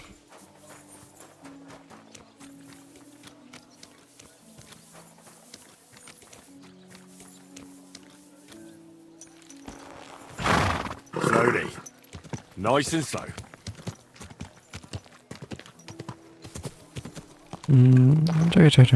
Speaker 3: Slowly. Nice and slow.
Speaker 1: Czekaj.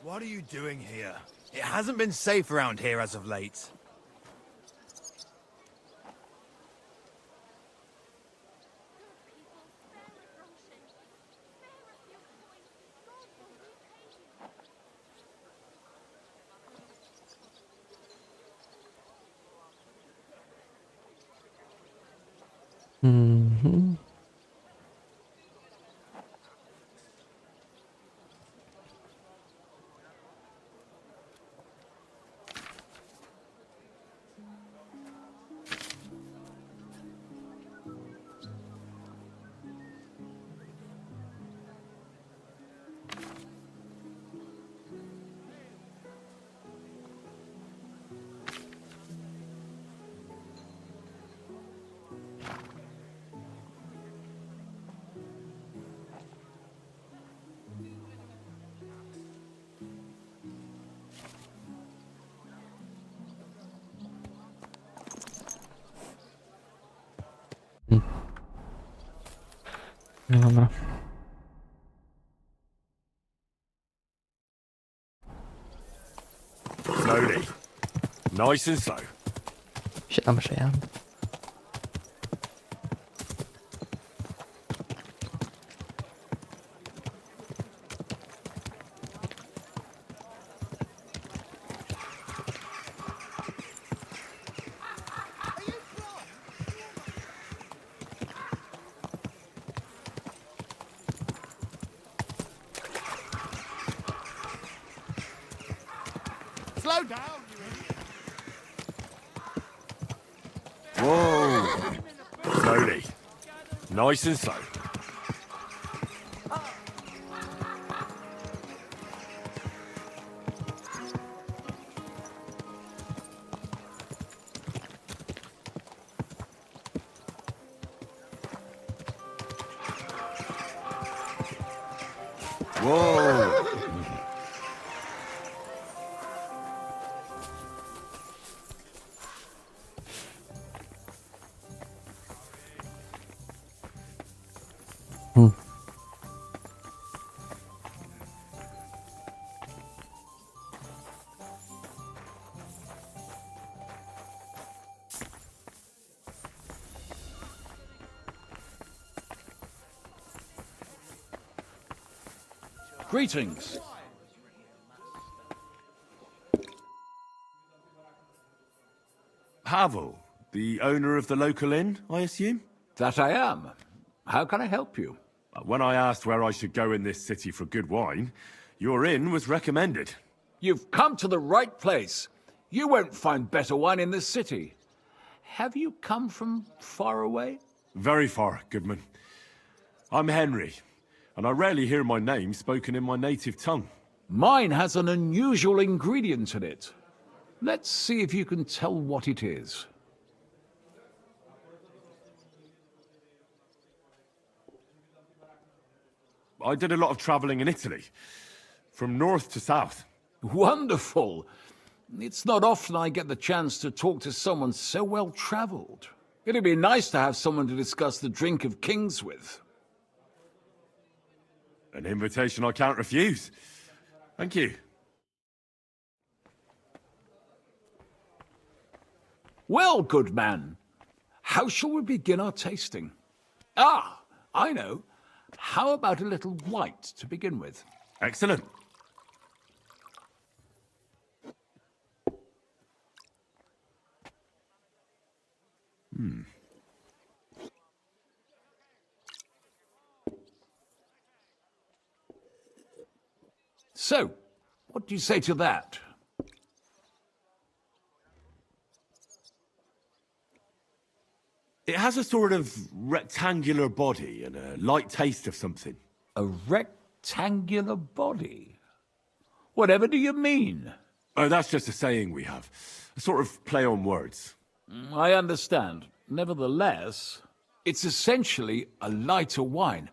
Speaker 14: What are you doing here? It hasn't been safe around here as of late.
Speaker 1: Mhm. No dobra.
Speaker 3: Slowly. Nice and slow.
Speaker 1: Siadam, przejadę.
Speaker 14: Slow down, you idiot!
Speaker 3: Whoa. Slowly. Nice and slow. Whoa.
Speaker 15: Greetings.
Speaker 3: Havel, the owner of the local inn, I assume?
Speaker 15: That I am. How can I help you?
Speaker 3: When I asked where I should go in this city for good wine, your inn was recommended.
Speaker 15: You've come to the right place. You won't find better wine in this city. Have you come from far away?
Speaker 3: Very far, Goodman. I'm Henry, and I rarely hear my name spoken in my native tongue.
Speaker 15: Mine has an unusual ingredient in it. Let's see if you can tell what it is.
Speaker 3: I did a lot of traveling in Italy, from north to south.
Speaker 15: Wonderful. It's not often I get the chance to talk to someone so well-traveled. It'd be nice to have someone to discuss the drink of kings with.
Speaker 3: An invitation I can't refuse. Thank you.
Speaker 15: Well, good man, how shall we begin our tasting? Ah, I know. How about a little white to begin with?
Speaker 3: Excellent.
Speaker 15: So, what do you say to that?
Speaker 3: It has a sort of rectangular body and a light taste of something.
Speaker 15: A rectangular body? Whatever do you mean?
Speaker 3: Oh, that's just a saying we have. A sort of play on words.
Speaker 15: I understand. Nevertheless, it's essentially a lighter wine.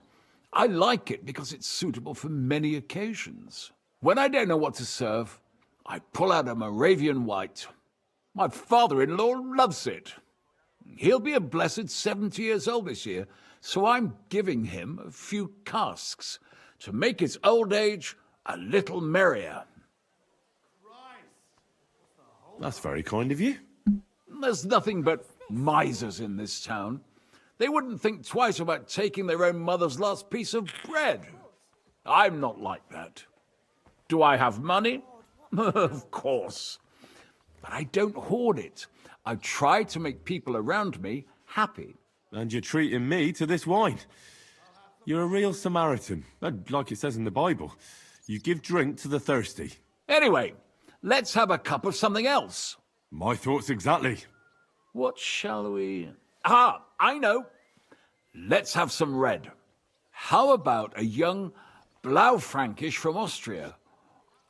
Speaker 15: I like it because it's suitable for many occasions. When I don't know what to serve, I pull out a Moravian white. My father-in-law loves it. He'll be a blessed 70 years old this year, so I'm giving him a few casks to make his old age a little merrier.
Speaker 3: That's very kind of you.
Speaker 15: There's nothing but misers in this town. They wouldn't think twice about taking their own mother's last piece of bread. I'm not like that. Do I have money? Of course. But I don't hoard it. I try to make people around me happy.
Speaker 3: And you're treating me to this wine. You're a real Samaritan. And like it says in the Bible, you give drink to the thirsty.
Speaker 15: Anyway, let's have a cup of something else.
Speaker 3: My thoughts exactly.
Speaker 15: What shall we... Ah, I know. Let's have some red. How about a young Blaufränkisch from Austria?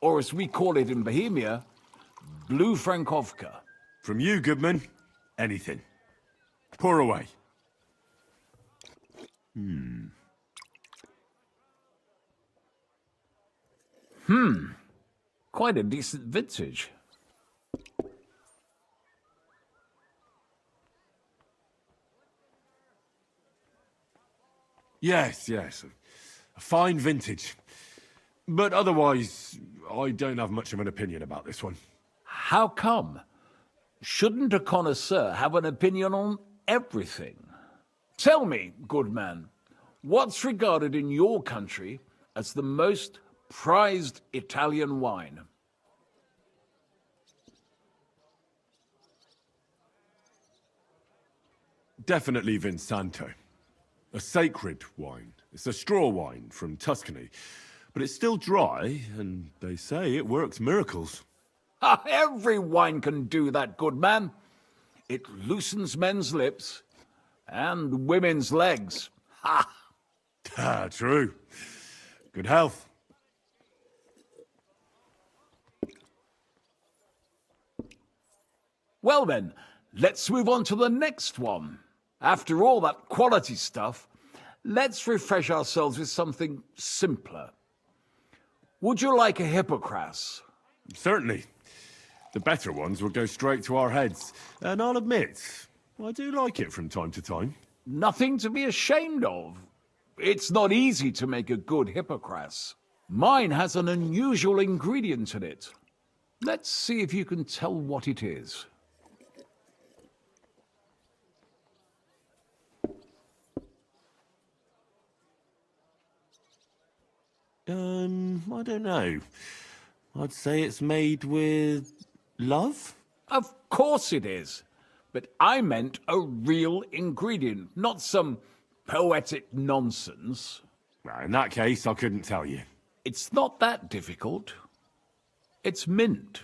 Speaker 15: Or as we call it in Bohemia, Blue Frankovka.
Speaker 3: From you, Goodman, anything. Pour away.
Speaker 15: Quite a decent vintage.
Speaker 3: Yes. A fine vintage. But otherwise, I don't have much of an opinion about this one.
Speaker 15: How come? Shouldn't a connoisseur have an opinion on everything? Tell me, good man, what's regarded in your country as the most prized Italian wine?
Speaker 3: Definitely Vinsanto. A sacred wine. It's a straw wine from Tuscany. But it's still dry, and they say it works miracles.
Speaker 15: Every wine can do that, good man. It loosens men's lips and women's legs. Ha!
Speaker 3: True. Good health.
Speaker 15: Well then, let's move on to the next one. After all that quality stuff, let's refresh ourselves with something simpler. Would you like a hippocras?
Speaker 3: Certainly. The better ones will go straight to our heads. And I'll admit, I do like it from time to time.
Speaker 15: Nothing to be ashamed of. It's not easy to make a good hippocras. Mine has an unusual ingredient in it. Let's see if you can tell what it is.
Speaker 3: I don't know. I'd say it's made with love?
Speaker 15: Of course it is. But I meant a real ingredient, not some poetic nonsense.
Speaker 3: Well, in that case, I couldn't tell you.
Speaker 15: It's not that difficult. It's mint.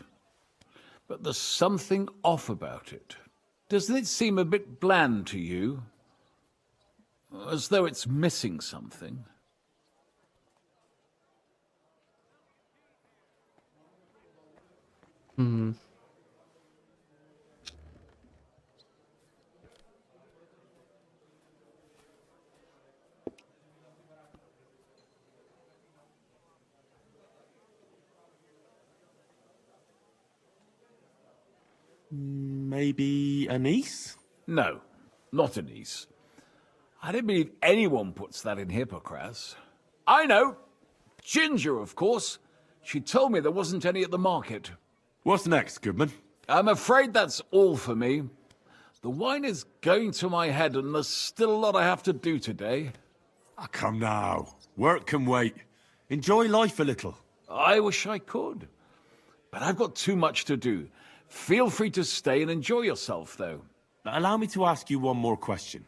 Speaker 15: But there's something off about it. Doesn't it seem a bit bland to you? As though it's missing something?
Speaker 3: Maybe anise?
Speaker 15: No, not anise. I don't believe anyone puts that in hippocras. I know! Ginger, of course. She told me there wasn't any at the market.
Speaker 3: What's next, Goodman?
Speaker 15: I'm afraid that's all for me. The wine is going to my head and there's still a lot I have to do today.
Speaker 3: Come now. Work can wait. Enjoy life a little.
Speaker 15: I wish I could. But I've got too much to do. Feel free to stay and enjoy yourself, though.
Speaker 3: Allow me to ask you one more question.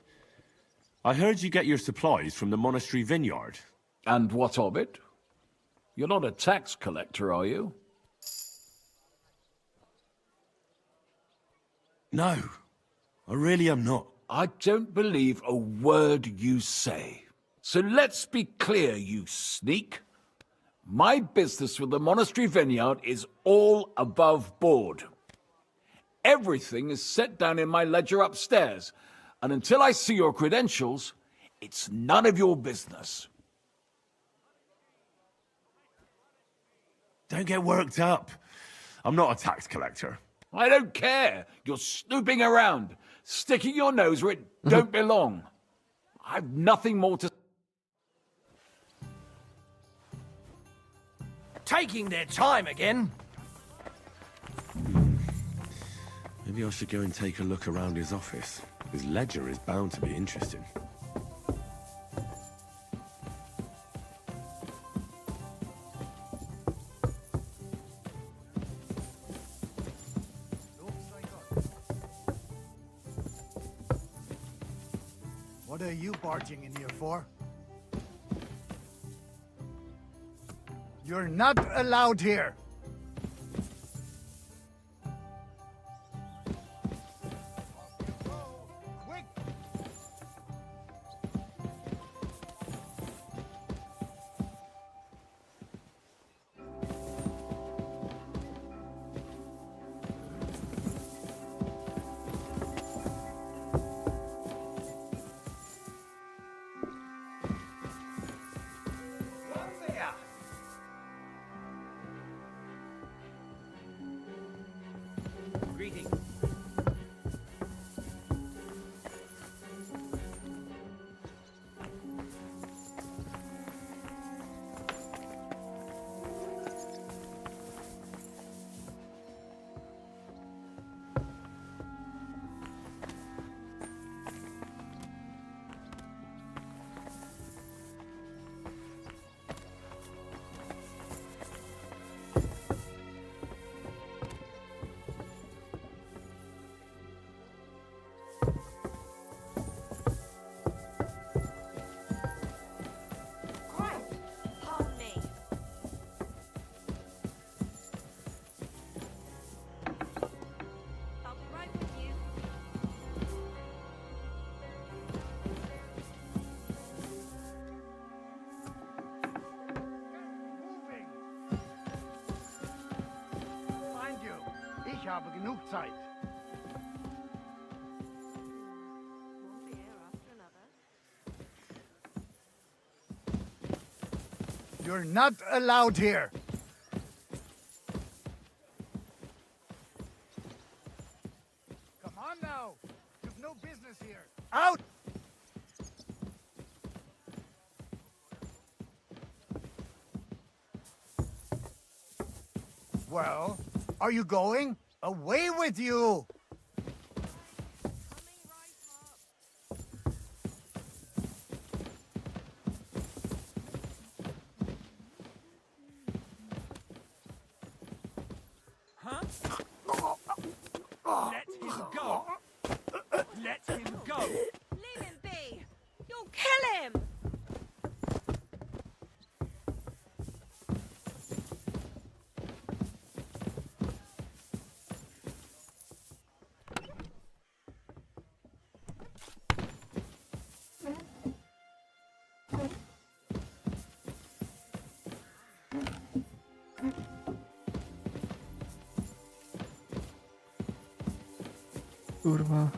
Speaker 3: I heard you get your supplies from the monastery vineyard.
Speaker 15: And what of it? You're not a tax collector, are you?
Speaker 3: No, I really am not.
Speaker 15: I don't believe a word you say. So let's be clear, you sneak. My business with the monastery vineyard is all above board. Everything is set down in my ledger upstairs, and until I see your credentials, it's none of your business.
Speaker 3: Don't get worked up. I'm not a tax collector.
Speaker 15: I don't care. You're snooping around, sticking your nose where it don't belong. I've nothing more to...
Speaker 14: Taking their time again.
Speaker 3: Maybe I should go and take a look around his office. His ledger is bound to be interesting.
Speaker 9: What are you barging in here for? You're not allowed here!
Speaker 10: Greetings.
Speaker 9: Ich habe genug Zeit. You're not allowed here. Come on now. You've no business here. Out! Well, are you going? Away with you!
Speaker 10: Huh? Let him go! Let him go!
Speaker 13: Leave him be! You'll kill him!
Speaker 1: Kurwa.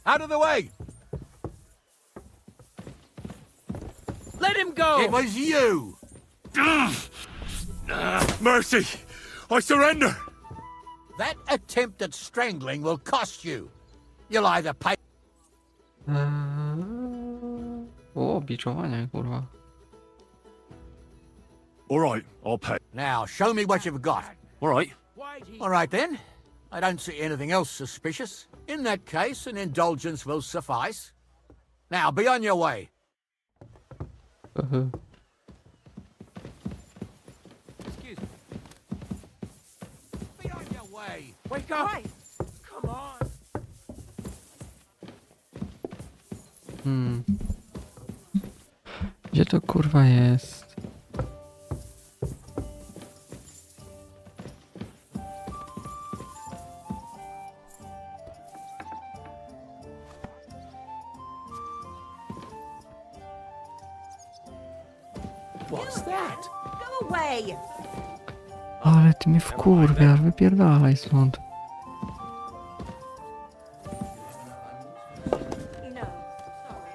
Speaker 14: Out of the way!
Speaker 10: Let him go!
Speaker 14: It was you!
Speaker 3: Mercy! I surrender!
Speaker 14: That attempt at strangling will cost you. You'll either pay...
Speaker 1: O, biczowanie, kurwa.
Speaker 3: All right, I'll pay.
Speaker 14: Now, show me what you've got.
Speaker 3: All right.
Speaker 14: All right, then. I don't see anything else suspicious. In that case, an indulgence will suffice. Now, be on your way.
Speaker 10: Excuse me.
Speaker 14: Be on your way.
Speaker 10: Wake up! Come on!
Speaker 1: Gdzie to kurwa jest?
Speaker 10: What's that?
Speaker 13: Go away!
Speaker 1: Ale ty mnie wkurwiasz, wypierdalaj stąd.
Speaker 13: No, sorry.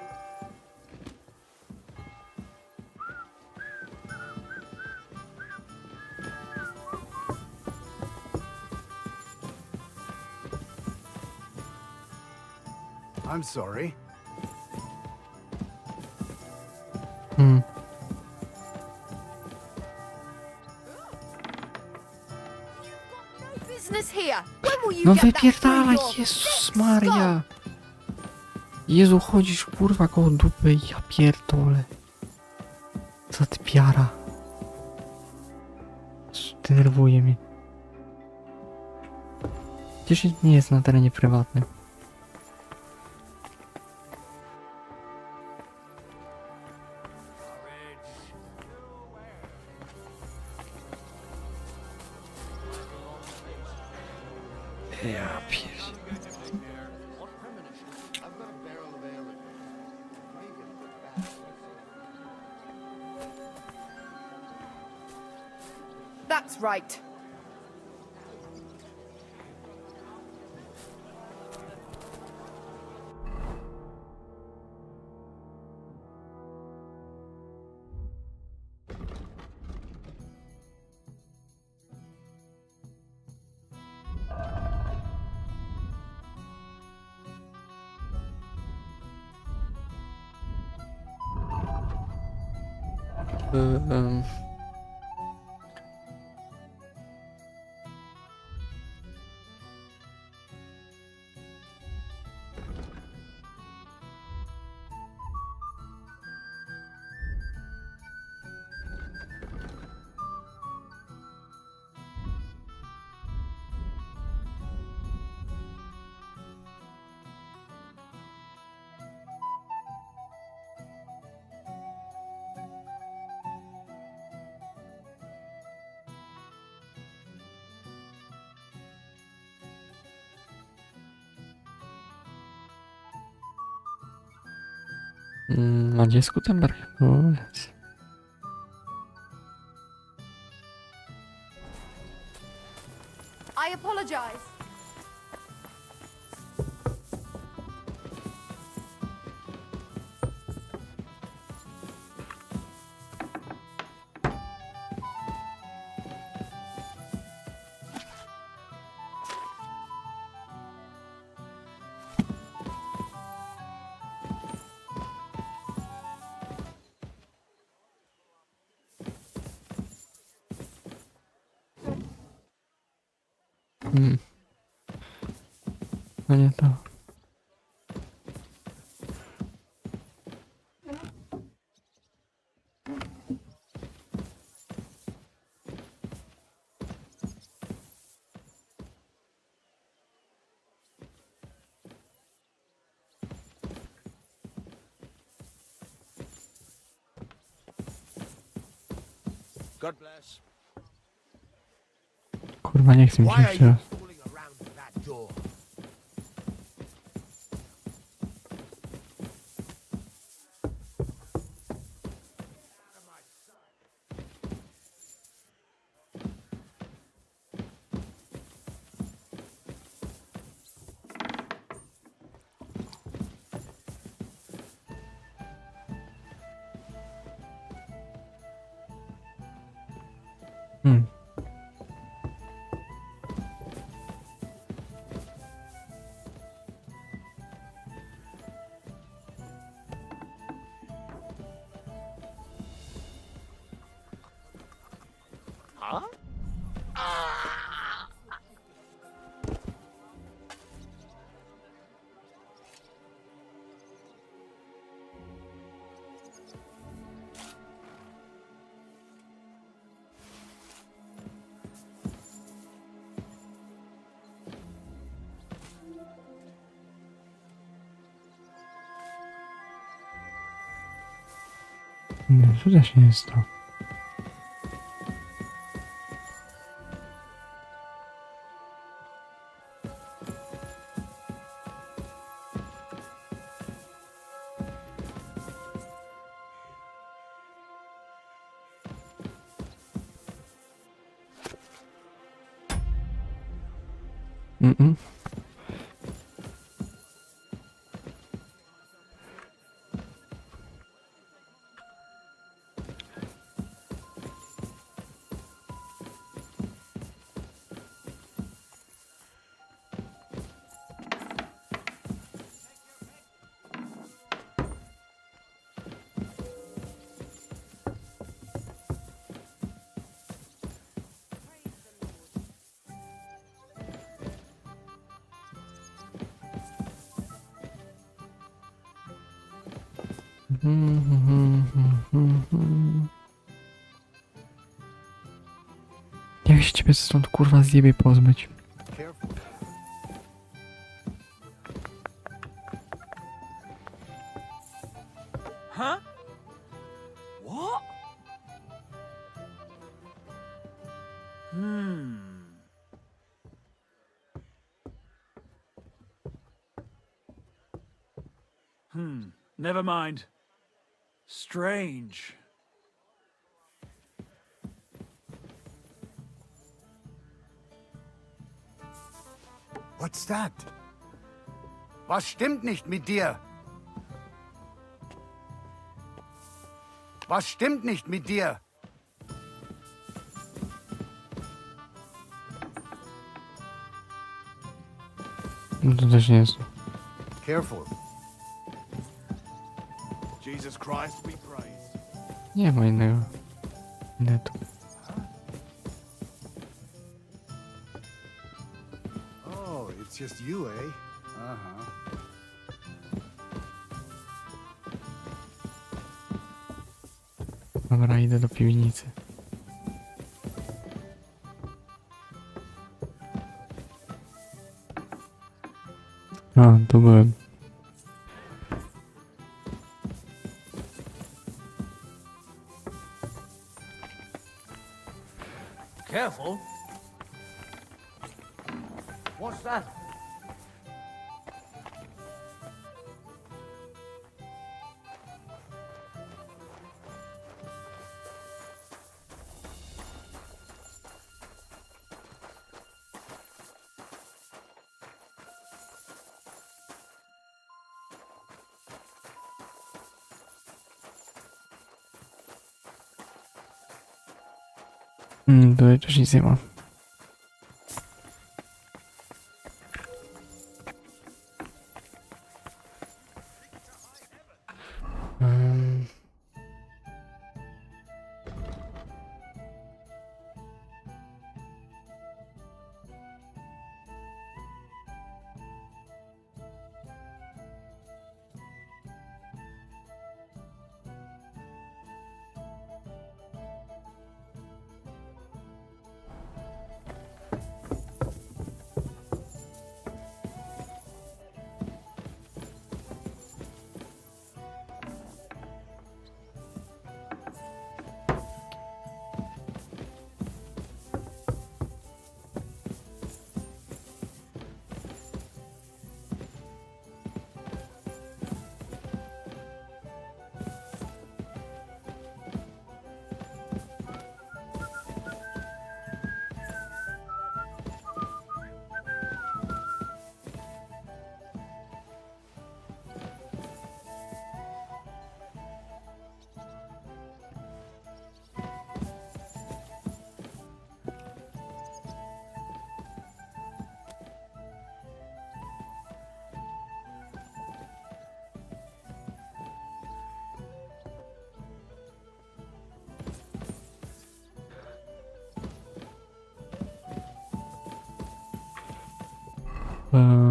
Speaker 9: I'm sorry.
Speaker 11: Business here. When will you
Speaker 1: No
Speaker 11: get that
Speaker 1: wypierdalaj,
Speaker 11: food off?
Speaker 1: Jezus Maria! Jezu, chodzisz kurwa koło dupy, ja pierdolę. Co ty piara? Denerwuje mnie. Przecież nie jest na terenie prywatnym. Ja pierdolę.
Speaker 11: That's right.
Speaker 1: A gdzie jest Kuttenberg? O, jest.
Speaker 11: I apologize.
Speaker 1: No nie to.
Speaker 9: God bless.
Speaker 1: Kurwa, nie chcę mi się
Speaker 9: Why are
Speaker 1: jeszcze
Speaker 9: you
Speaker 1: raz.
Speaker 9: fooling around with that door? Huh?
Speaker 1: Nie, to też nie jest to. Jak się ciebie stąd kurwa zjebie pozbyć?
Speaker 14: Huh? What?
Speaker 9: Never mind. Strange.
Speaker 14: What's that? Was stimmt nicht mit dir? Was stimmt nicht mit dir?
Speaker 1: No to też nie jest.
Speaker 14: Careful.
Speaker 9: Jesus Christ be praised.
Speaker 1: Nie ma innego netu.
Speaker 14: Oh, it's just you, eh? Uh-huh.
Speaker 1: Dobra, idę do piwnicy. A, tu byłem.
Speaker 14: Careful. What's that?
Speaker 1: Tutaj też nic nie ma.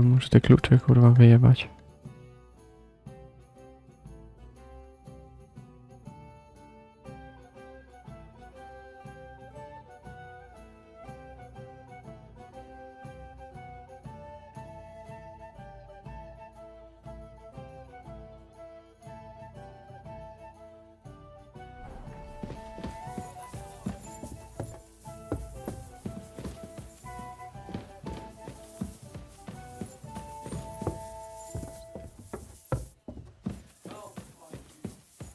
Speaker 1: Muszę te klucze kurwa wyjebać.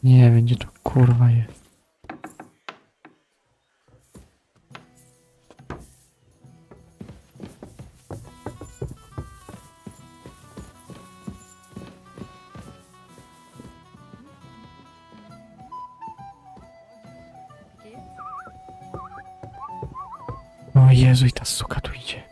Speaker 1: Nie wiem, gdzie to kurwa jest. O Jezu, i ta suka tu idzie.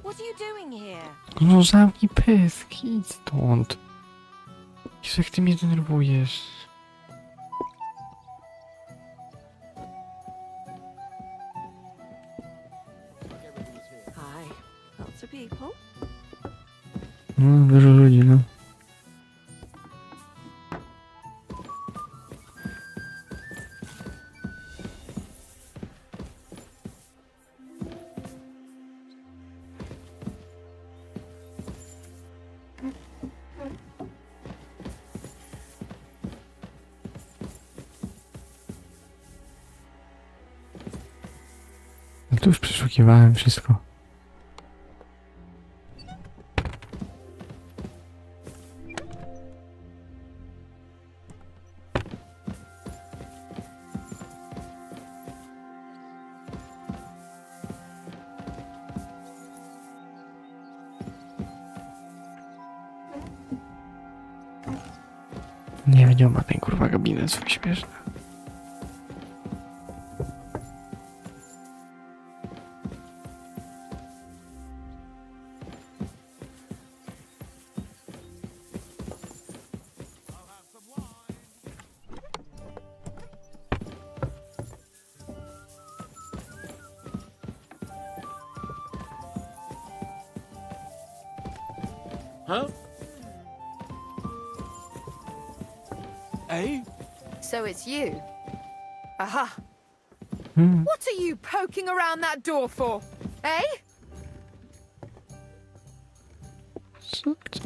Speaker 13: What are you doing here?
Speaker 1: No zamknij pysk, idź stąd. Jezu, jak ty mnie denerwujesz. Dużo ludzi, no. Tu już przeszukiwałem wszystko. Nie wiedział, ma ten kurwa gabinet swój śmieszny.
Speaker 14: Huh? Eh?
Speaker 16: So it's you. Aha.
Speaker 1: Hmm.
Speaker 16: What are you poking around that door for? Eh?
Speaker 1: Co ty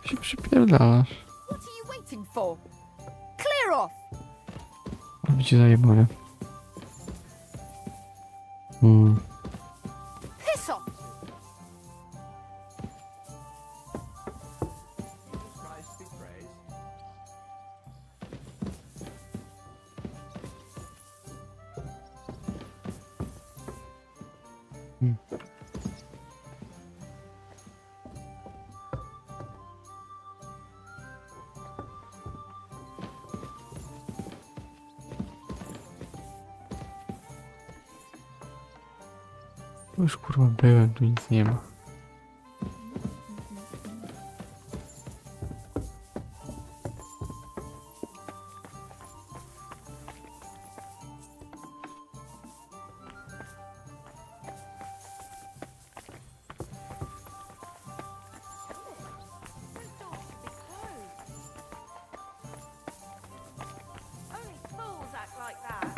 Speaker 1: się przypierdalasz?
Speaker 16: What are you waiting for? Clear off!
Speaker 1: Aby cię zajebane.
Speaker 16: Piss off!
Speaker 1: Już kurwa byłem, tu nic nie ma.
Speaker 13: Only fools act like that.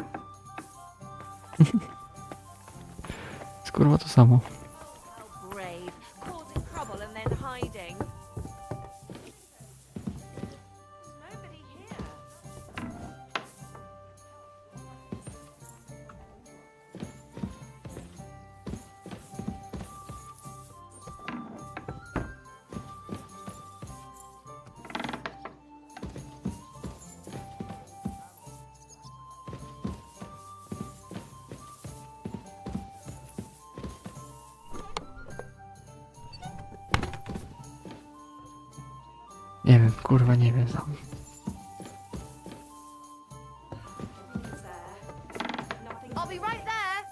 Speaker 1: Kurwa to samo.
Speaker 13: How brave, causing trouble and then hiding. There's nobody here.
Speaker 1: Nie wiem, kurwa nie wiem sam.
Speaker 16: I'll be right there!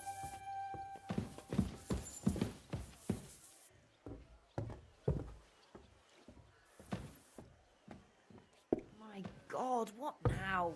Speaker 13: My God, what now?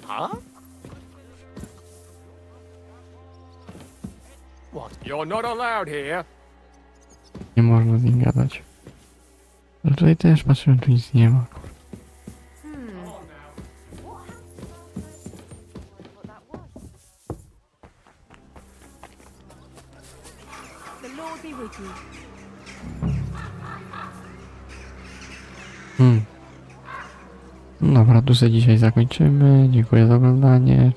Speaker 3: Huh? What? You're not allowed here.
Speaker 1: Nie można z nim gadać. Ale tutaj też patrzyłem, tu nic nie ma.
Speaker 13: The Lord be with you.
Speaker 1: Dobra, tu sobie dzisiaj zakończymy. Dziękuję za oglądanie.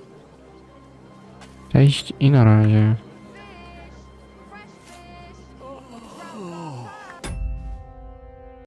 Speaker 1: Cześć i na razie.